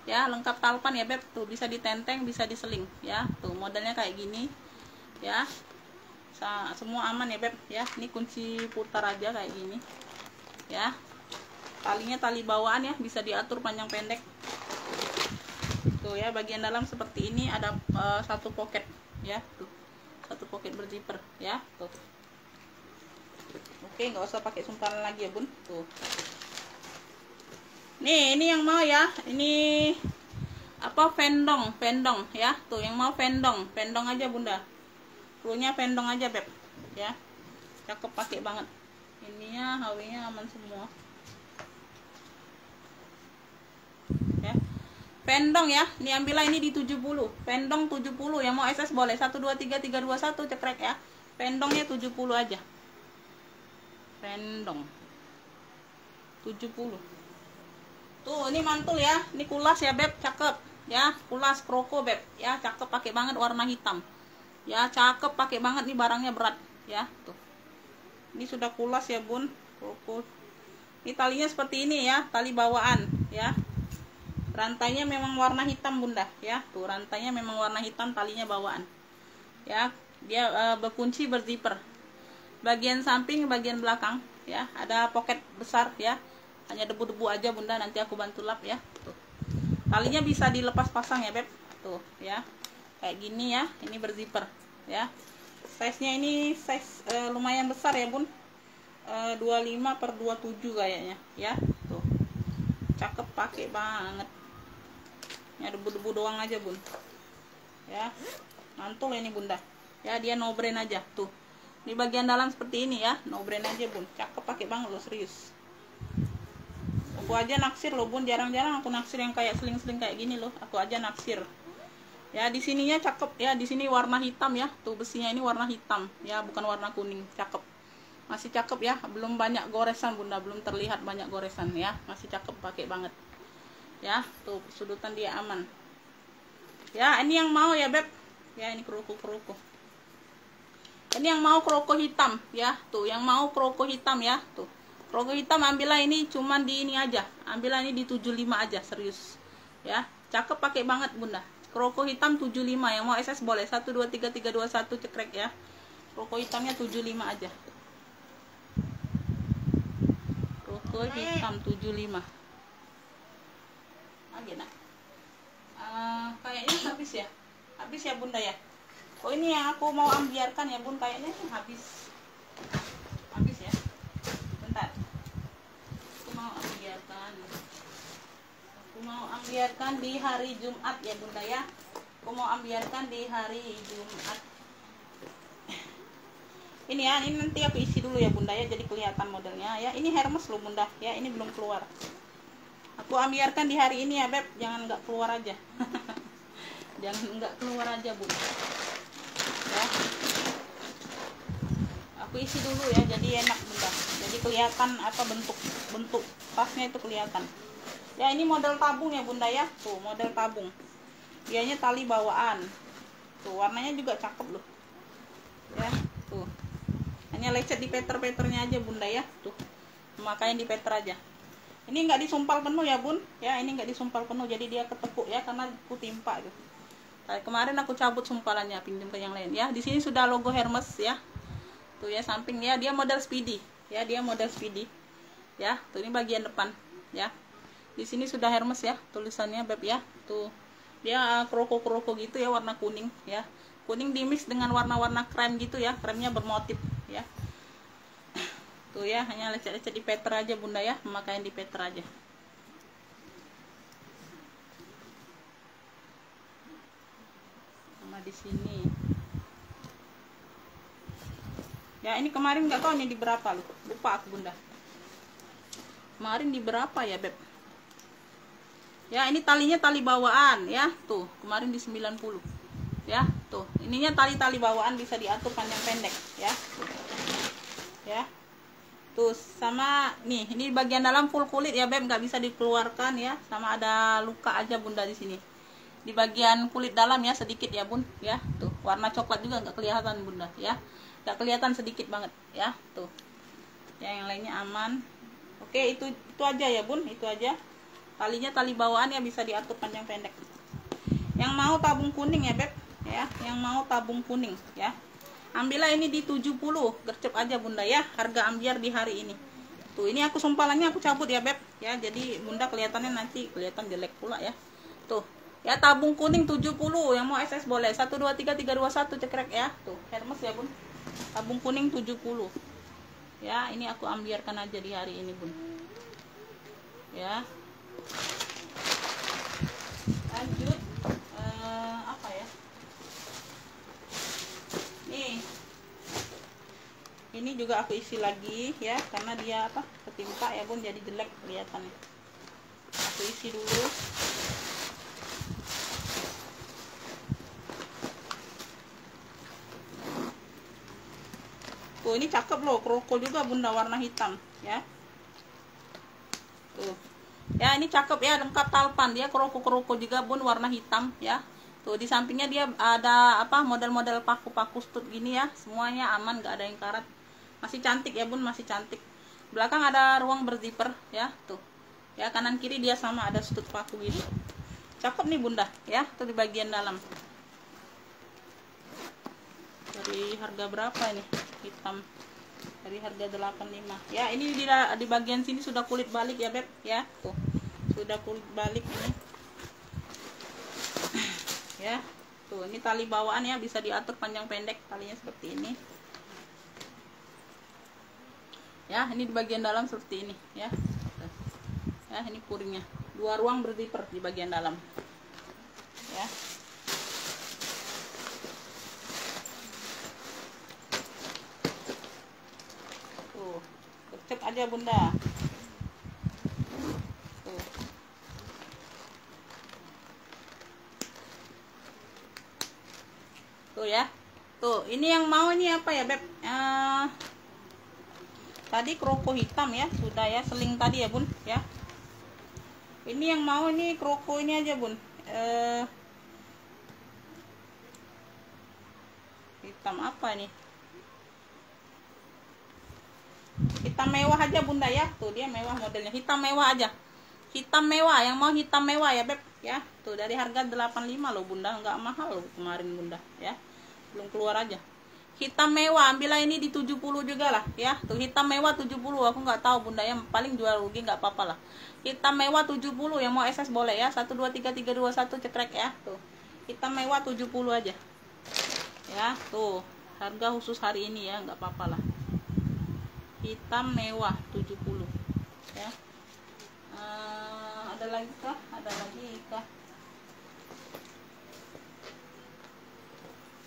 ya, lengkap talpan ya beb. Tuh bisa ditenteng, bisa diseling ya. Tuh modelnya kayak gini ya, semua aman ya beb ya. Ini kunci putar aja kayak gini ya. Talinya tali bawaan ya, bisa diatur panjang pendek. Tuh ya, bagian dalam seperti ini ada satu pocket ya. Tuh satu pocket berzipper ya. Tuh oke, nggak usah pakai sumpalan lagi ya bun. Tuh nih, ini yang mau ya, ini apa, pendong ya. Tuh yang mau pendong aja bunda, krunya pendong aja beb ya. Cakep, pakai banget ininya, hawinya aman semua ya. Pendong ya, ini ambillah ini di 70, pendong 70. Yang mau SS boleh 1 2 3 3 2 1 cekrek ya. Pendongnya 70 aja, pendong 70. Tuh ini mantul ya, ini kulas ya beb, cakep ya. Kulas kroko beb ya, cakep, pakai banget warna hitam ya. Cakep, pakai banget nih, barangnya berat ya. Tuh ini sudah kulas ya bun, kroko. Ini talinya seperti ini ya, tali bawaan ya. Rantainya memang warna hitam bunda ya. Tuh rantainya memang warna hitam, talinya bawaan ya. Dia berkunci, berzipper. Bagian samping, bagian belakang ya, ada pocket besar ya. Hanya debu-debu aja bunda, nanti aku bantu lap ya. Tuh talinya bisa dilepas pasang ya beb. Tuh ya, kayak gini ya. Ini berzipper ya. Size nya ini size lumayan besar ya bun, 25/27 kayaknya ya. Tuh cakep, pakai banget ya. Debu-debu doang aja bun ya, mantul ini bunda ya. Dia no brand aja. Tuh di bagian dalam seperti ini ya, no brand aja bun, cakep, pakai banget loh, serius. Aku aja naksir loh bun, jarang-jarang aku naksir yang kayak seling-seling kayak gini loh. Aku aja naksir ya. Di sininya cakep ya, di sini warna hitam ya. Tuh besinya ini warna hitam ya, bukan warna kuning. Cakep, masih cakep ya, belum banyak goresan bunda, belum terlihat banyak goresan ya, masih cakep, pakai banget ya. Tuh sudutan dia aman ya. Ini yang mau ya beb ya, ini kroko. Ini yang mau kroko hitam ya. Tuh yang mau kroko hitam ya. Tuh kroko hitam ambillah ini cuman di ini aja, ambillah ini di 75 aja, serius ya. Cakep, pakai banget bunda. Kroko hitam 75. Yang mau SS boleh 1 2 3 3 2 1 cekrek ya. Kroko hitamnya 75 aja. Kroko hitam 75 aja nak. Kayaknya habis ya bunda ya. Oh ini yang aku mau ambiarkan ya bun, kayaknya habis ya. Bentar, aku mau ambiarkan di hari Jumat ya bunda ya. Aku mau ambiarkan di hari Jumat. Ini ya, ini nanti aku isi dulu ya bunda ya, jadi kelihatan modelnya ya. Ini Hermes loh bunda ya, ini belum keluar. Aku ambiarkan di hari ini ya beb, jangan nggak keluar aja. Jangan nggak keluar aja bun ya. Aku isi dulu ya, jadi enak bunda, jadi kelihatan apa bentuk tasnya itu kelihatan ya. Ini model tabung ya bunda ya. Tuh model tabung, dianya tali bawaan. Tuh warnanya juga cakep loh ya. Tuh hanya lecet di peter-peternya aja bunda ya. Tuh makanya di peter aja. Ini nggak disumpal penuh ya bun ya, ini nggak disumpal penuh, jadi dia ketepuk ya, karena aku timpa gitu. Kemarin aku cabut sumpalannya, pinjam ke yang lain ya. Di sini sudah logo Hermes ya. Tuh ya samping ya, dia model speedy ya, dia model speedy ya. Tuh ini bagian depan ya. Di sini sudah Hermes ya tulisannya beb ya. Tuh dia kroko gitu ya, warna kuning ya. kuning dimix dengan warna-warna krem gitu ya, kremnya bermotif ya. Tuh ya, hanya lecet-lecet di peter aja bunda ya, pemakaian di peter aja. Sama di sini. Ya ini kemarin nggak tahu ini di berapa loh, lupa aku bunda. Kemarin di berapa ya beb? Ya ini talinya tali bawaan ya, tuh kemarin di 90 ya, tuh ininya tali-tali bawaan bisa diatur panjang pendek ya, tuh. Ya tuh sama nih, ini bagian dalam full kulit ya beb, nggak bisa dikeluarkan ya, sama ada luka aja bunda di sini di bagian kulit dalam ya, sedikit ya bun ya, tuh warna coklat juga nggak kelihatan bunda ya, nggak kelihatan, sedikit banget ya, tuh ya, yang lainnya aman. Oke, itu aja ya bun, itu aja talinya tali bawaan ya, bisa diatur panjang pendek. Yang mau tabung kuning ya beb ya, yang mau tabung kuning ya, ambillah ini di 70, gercep aja bunda ya, harga ambiar di hari ini. Tuh ini aku sumpalannya aku cabut ya beb ya, jadi bunda kelihatannya nanti kelihatan jelek pula ya. Tuh ya, tabung kuning 70, yang mau SS boleh 1 2 3 3 2 1 cekrek ya. Tuh Hermes ya bun, tabung kuning 70 ya, ini aku ambiarkan aja di hari ini bun ya. Lanjut apa ya, nih ini juga aku isi lagi ya, karena dia apa, ketimpa ya bun, jadi jelek kelihatannya. Aku isi dulu. Tuh ini cakep loh, kroko juga bunda, warna hitam ya. Tuh ya, ini cakep ya, lengkap talpan, dia kroko juga bun, warna hitam ya. Tuh di sampingnya dia ada apa, model-model paku-paku stud gini ya, semuanya aman, gak ada yang karat, masih cantik ya bun, masih cantik. Belakang ada ruang berzipper ya, tuh ya, kanan kiri dia sama ada stud paku gitu, cakep nih bunda ya. Tuh di bagian dalam, dari harga berapa ini, hitam, dari harga 85 ya. Ini di bagian sini sudah kulit balik ya beb ya, tuh sudah kulit balik ini ya. Tuh ini tali bawaan ya, bisa diatur panjang pendek, talinya seperti ini ya. Ini di bagian dalam seperti ini ya. Ya ini puringnya, 2 ruang berzipper di bagian dalam ya. Tuh cek aja bunda. Tuh tuh ya, tuh ini yang mau ini apa ya beb, tadi kroko hitam ya, sudah ya, seling tadi ya bun ya. Ini yang mau ini kroko ini aja bun, hitam apa ini, hitam mewah aja bunda ya. Tuh dia mewah modelnya, hitam mewah aja, hitam mewah, yang mau hitam mewah ya beb ya. Tuh dari harga 85 loh bunda, nggak mahal loh kemarin bunda ya, belum keluar aja. Hitam mewah, ambillah ini di 70 juga lah ya. Tuh hitam mewah 70, aku nggak tahu bunda ya, paling jual rugi nggak apa-apa lah. Hitam mewah 70, yang mau SS boleh ya, 1 2 3 3 2 1 cekrek ya. Tuh hitam mewah 70 aja ya. Tuh harga khusus hari ini ya, nggak apa-apa lah, hitam mewah 70 ya. Ada lagi kah, ada lagi kah?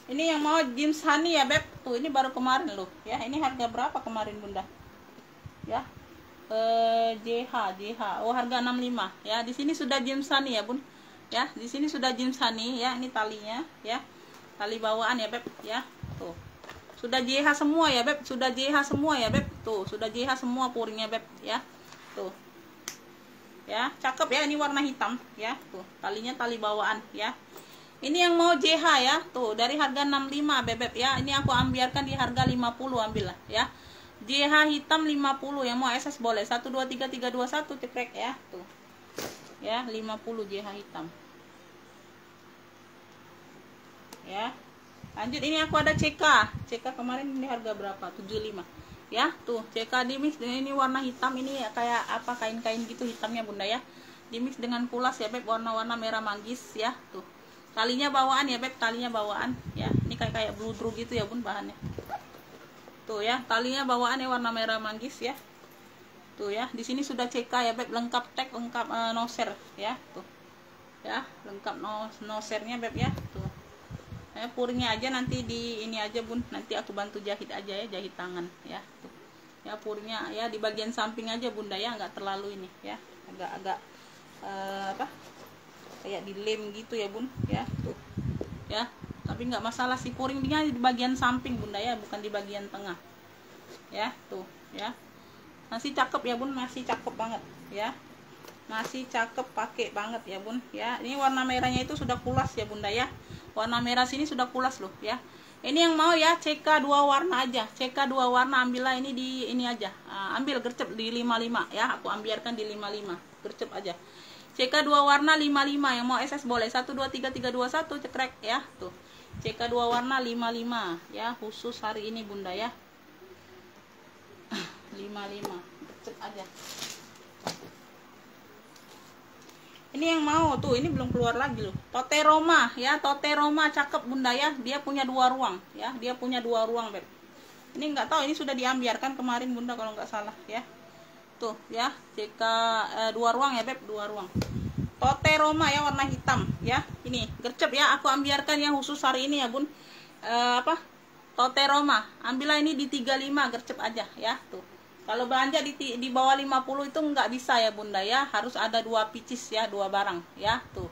Ini yang mau jeans honey ya beb, tuh ini baru kemarin loh ya. Ini harga berapa kemarin bunda ya, JH oh harga 65 ya. Di sini sudah jeans honey ya bun ya, di sini sudah jeans honey ya. Ini talinya ya, tali bawaan ya beb ya. Tuh sudah JH semua ya beb, sudah JH semua ya beb. Tuh sudah JH semua puringnya beb ya. Tuh ya, cakep ya, ini warna hitam ya. Tuh talinya tali bawaan ya. Ini yang mau JH ya, tuh dari harga 65 bebek ya. Ini aku ambiarkan di harga 50, ambillah ya. JH hitam 50, yang mau SS boleh 1 2 3 3 2 1 cekrek ya. Tuh ya, 50 JH hitam ya. Lanjut, ini aku ada CK kemarin ini harga berapa, 75 ya. Tuh CK dimix, ini warna hitam, ini kayak apa, kain-kain gitu hitamnya bunda ya. Dimix dengan kulas ya beb, warna-warna merah manggis ya. Tuh talinya bawaan ya beb, talinya bawaan ya. Ini kayak bludru gitu ya bun bahannya. Tuh ya, talinya bawaannya warna merah manggis ya. Tuh ya, di sini sudah CK ya beb, lengkap tag, lengkap noser ya. Tuh ya, lengkap nosernya beb ya. Tuh ya, puringnya aja nanti di ini aja bun, nanti aku bantu jahit aja ya, jahit tangan ya. Tuh ya, puringnya ya di bagian samping aja bunda ya, nggak terlalu ini ya, agak-agak apa kayak dilem gitu ya bun ya. Tuh ya, tapi nggak masalah sih, puringnya di bagian samping bunda ya, bukan di bagian tengah ya. Tuh ya, masih cakep ya bun, masih cakep banget ya, masih cakep, pakai banget ya bun ya. Ini warna merahnya itu sudah kulas ya bunda ya, warna merah sini sudah kulas loh ya. Ini yang mau ya CK 2 warna aja, CK 2 warna ambillah ini di ini aja, ambil gercep di 55 ya, aku ambiarkan di 55 gercep aja. CK 2 warna 55, yang mau SS boleh 123321 cekrek ya. Tuh CK 2 warna 55 ya, khusus hari ini bunda ya. 55 gercep aja. Ini yang mau tuh, ini belum keluar lagi loh, Tote Roma ya, Tote Roma cakep bunda ya, dia punya 2 ruang ya, dia punya 2 ruang beb. Ini nggak tahu, ini sudah diambiarkan kemarin bunda kalau nggak salah ya. Tuh ya, CK 2 ruang ya beb, 2 ruang. Tote Roma ya, warna hitam ya. Ini gercep ya, aku ambiarkan ya khusus hari ini ya bun. Apa? Tote Roma, ambillah ini di 35 gercep aja ya. Tuh kalau belanja di bawah 50 itu nggak bisa ya bunda ya, harus ada 2 pieces ya, 2 barang ya. Tuh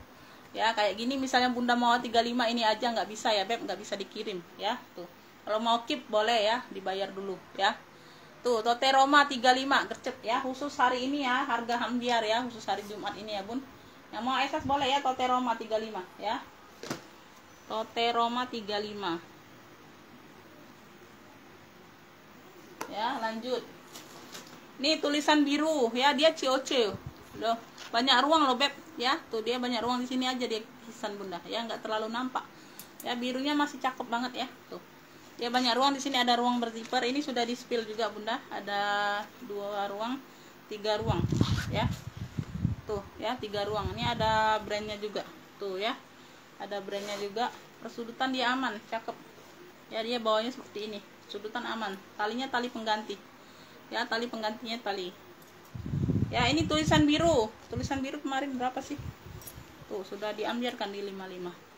ya, kayak gini misalnya bunda mau 35 ini aja nggak bisa ya beb, nggak bisa dikirim ya. Tuh kalau mau keep boleh ya, dibayar dulu ya. Tuh Tote Roma 35 gercep ya, khusus hari ini ya, harga ambiar ya, khusus hari Jumat ini ya bun. Yang mau SS boleh ya, Tote Roma 35 ya, Tote Roma 35 ya. Lanjut, nih tulisan biru ya, dia COC loh, banyak ruang loh beb ya. Tuh dia banyak ruang di sini aja dia kisan bunda ya, nggak terlalu nampak ya, birunya masih cakep banget ya. Tuh dia banyak ruang di sini, ada ruang berzipper, ini sudah di spill juga bunda, ada 2 ruang 3 ruang ya. Tuh ya, 3 ruang, ini ada brandnya juga tuh ya, ada brandnya juga. Persudutan dia aman, cakep ya, dia bawahnya seperti ini, sudutan aman, talinya tali pengganti ya, tali penggantinya tali ya. Ini tulisan biru kemarin berapa sih? Tuh sudah diambiarkan di 55.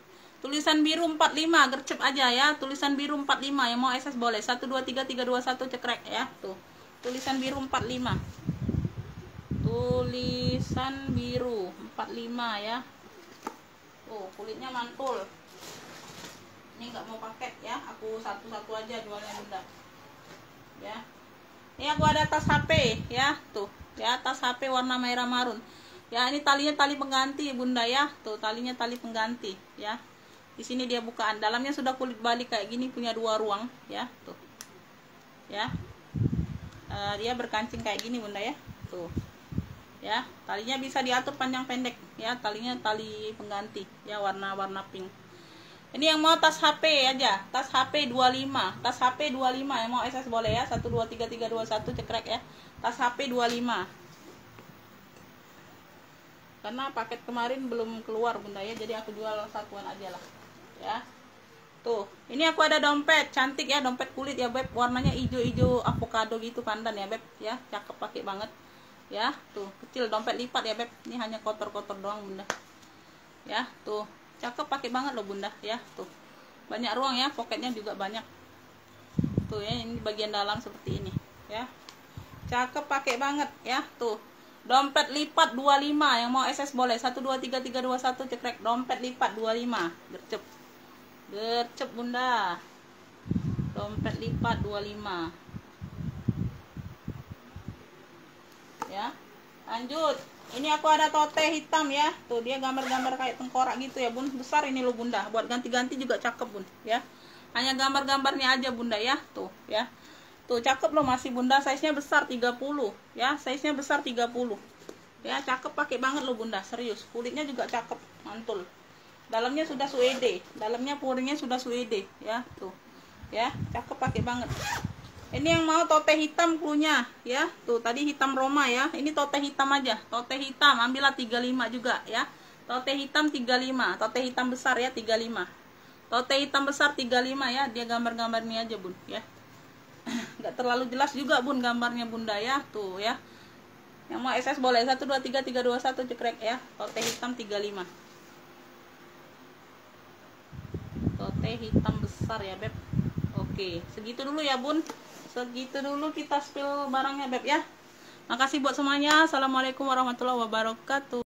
Tulisan biru 45 gercep aja ya, tulisan biru 45, yang mau SS boleh 123321 cekrek ya. Tuh tulisan biru 45, tulisan biru 45 ya. Tuh kulitnya mantul, ini nggak mau paket ya, aku satu-satu aja jualnya bunda ya. Ini aku ada tas HP ya. Tuh ya, tas HP warna merah marun ya. Ini talinya tali pengganti bunda ya. Tuh talinya tali pengganti ya. Di sini dia bukaan, dalamnya sudah kulit balik kayak gini, punya 2 ruang ya. Tuh ya, dia berkancing kayak gini bunda ya. Tuh ya, talinya bisa diatur panjang pendek ya, talinya tali pengganti ya, warna-warna pink. Ini yang mau tas HP aja, tas HP 25, tas HP 25, yang mau SS boleh ya, 123321 cekrek ya, tas HP 25. Karena paket kemarin belum keluar bunda ya, jadi aku jual satuan aja lah ya. Tuh ini aku ada dompet cantik ya, dompet kulit ya beb, warnanya hijau-hijau avocado gitu, pandan ya beb ya, cakep, pakai banget ya. Tuh kecil, dompet lipat ya beb, ini hanya kotor-kotor doang bunda ya. Tuh cakep, pakai banget loh bunda ya. Tuh banyak ruang ya, poketnya juga banyak tuh ya. Ini bagian dalam seperti ini ya, cakep, pakai banget ya. Tuh dompet lipat 25, yang mau SS boleh 123321 cekrek, dompet lipat 25 gercep, gercep bunda, dompet lipat 25 ya. Lanjut, ini aku ada tote hitam ya. Tuh dia gambar-gambar kayak tengkorak gitu ya bun, besar ini lo bunda, buat ganti-ganti juga cakep bun ya. Hanya gambar-gambarnya aja bunda ya. Tuh ya, tuh cakep loh, masih bunda, size nya besar 30 ya, size nya besar 30 ya, cakep, pakai banget loh bunda, serius. Kulitnya juga cakep, mantul, dalamnya sudah suede, dalamnya puringnya sudah suede ya. Tuh ya, cakep, pakai banget. Ini yang mau tote hitam klunya ya. Tuh tadi hitam Roma ya, ini tote hitam aja, tote hitam ambillah 35 juga ya, tote hitam 35, tote hitam besar ya 35. Tote hitam besar 35 ya. Dia gambar-gambar ini aja bun ya. Nggak terlalu jelas juga bun gambarnya bunda ya. Tuh ya. Yang mau SS boleh 123321 cekrek ya. Tote hitam 35. Tote hitam besar ya beb. Oke, segitu dulu ya bun. Segitu dulu kita spill barangnya beb ya. Makasih buat semuanya. Assalamualaikum warahmatullahi wabarakatuh.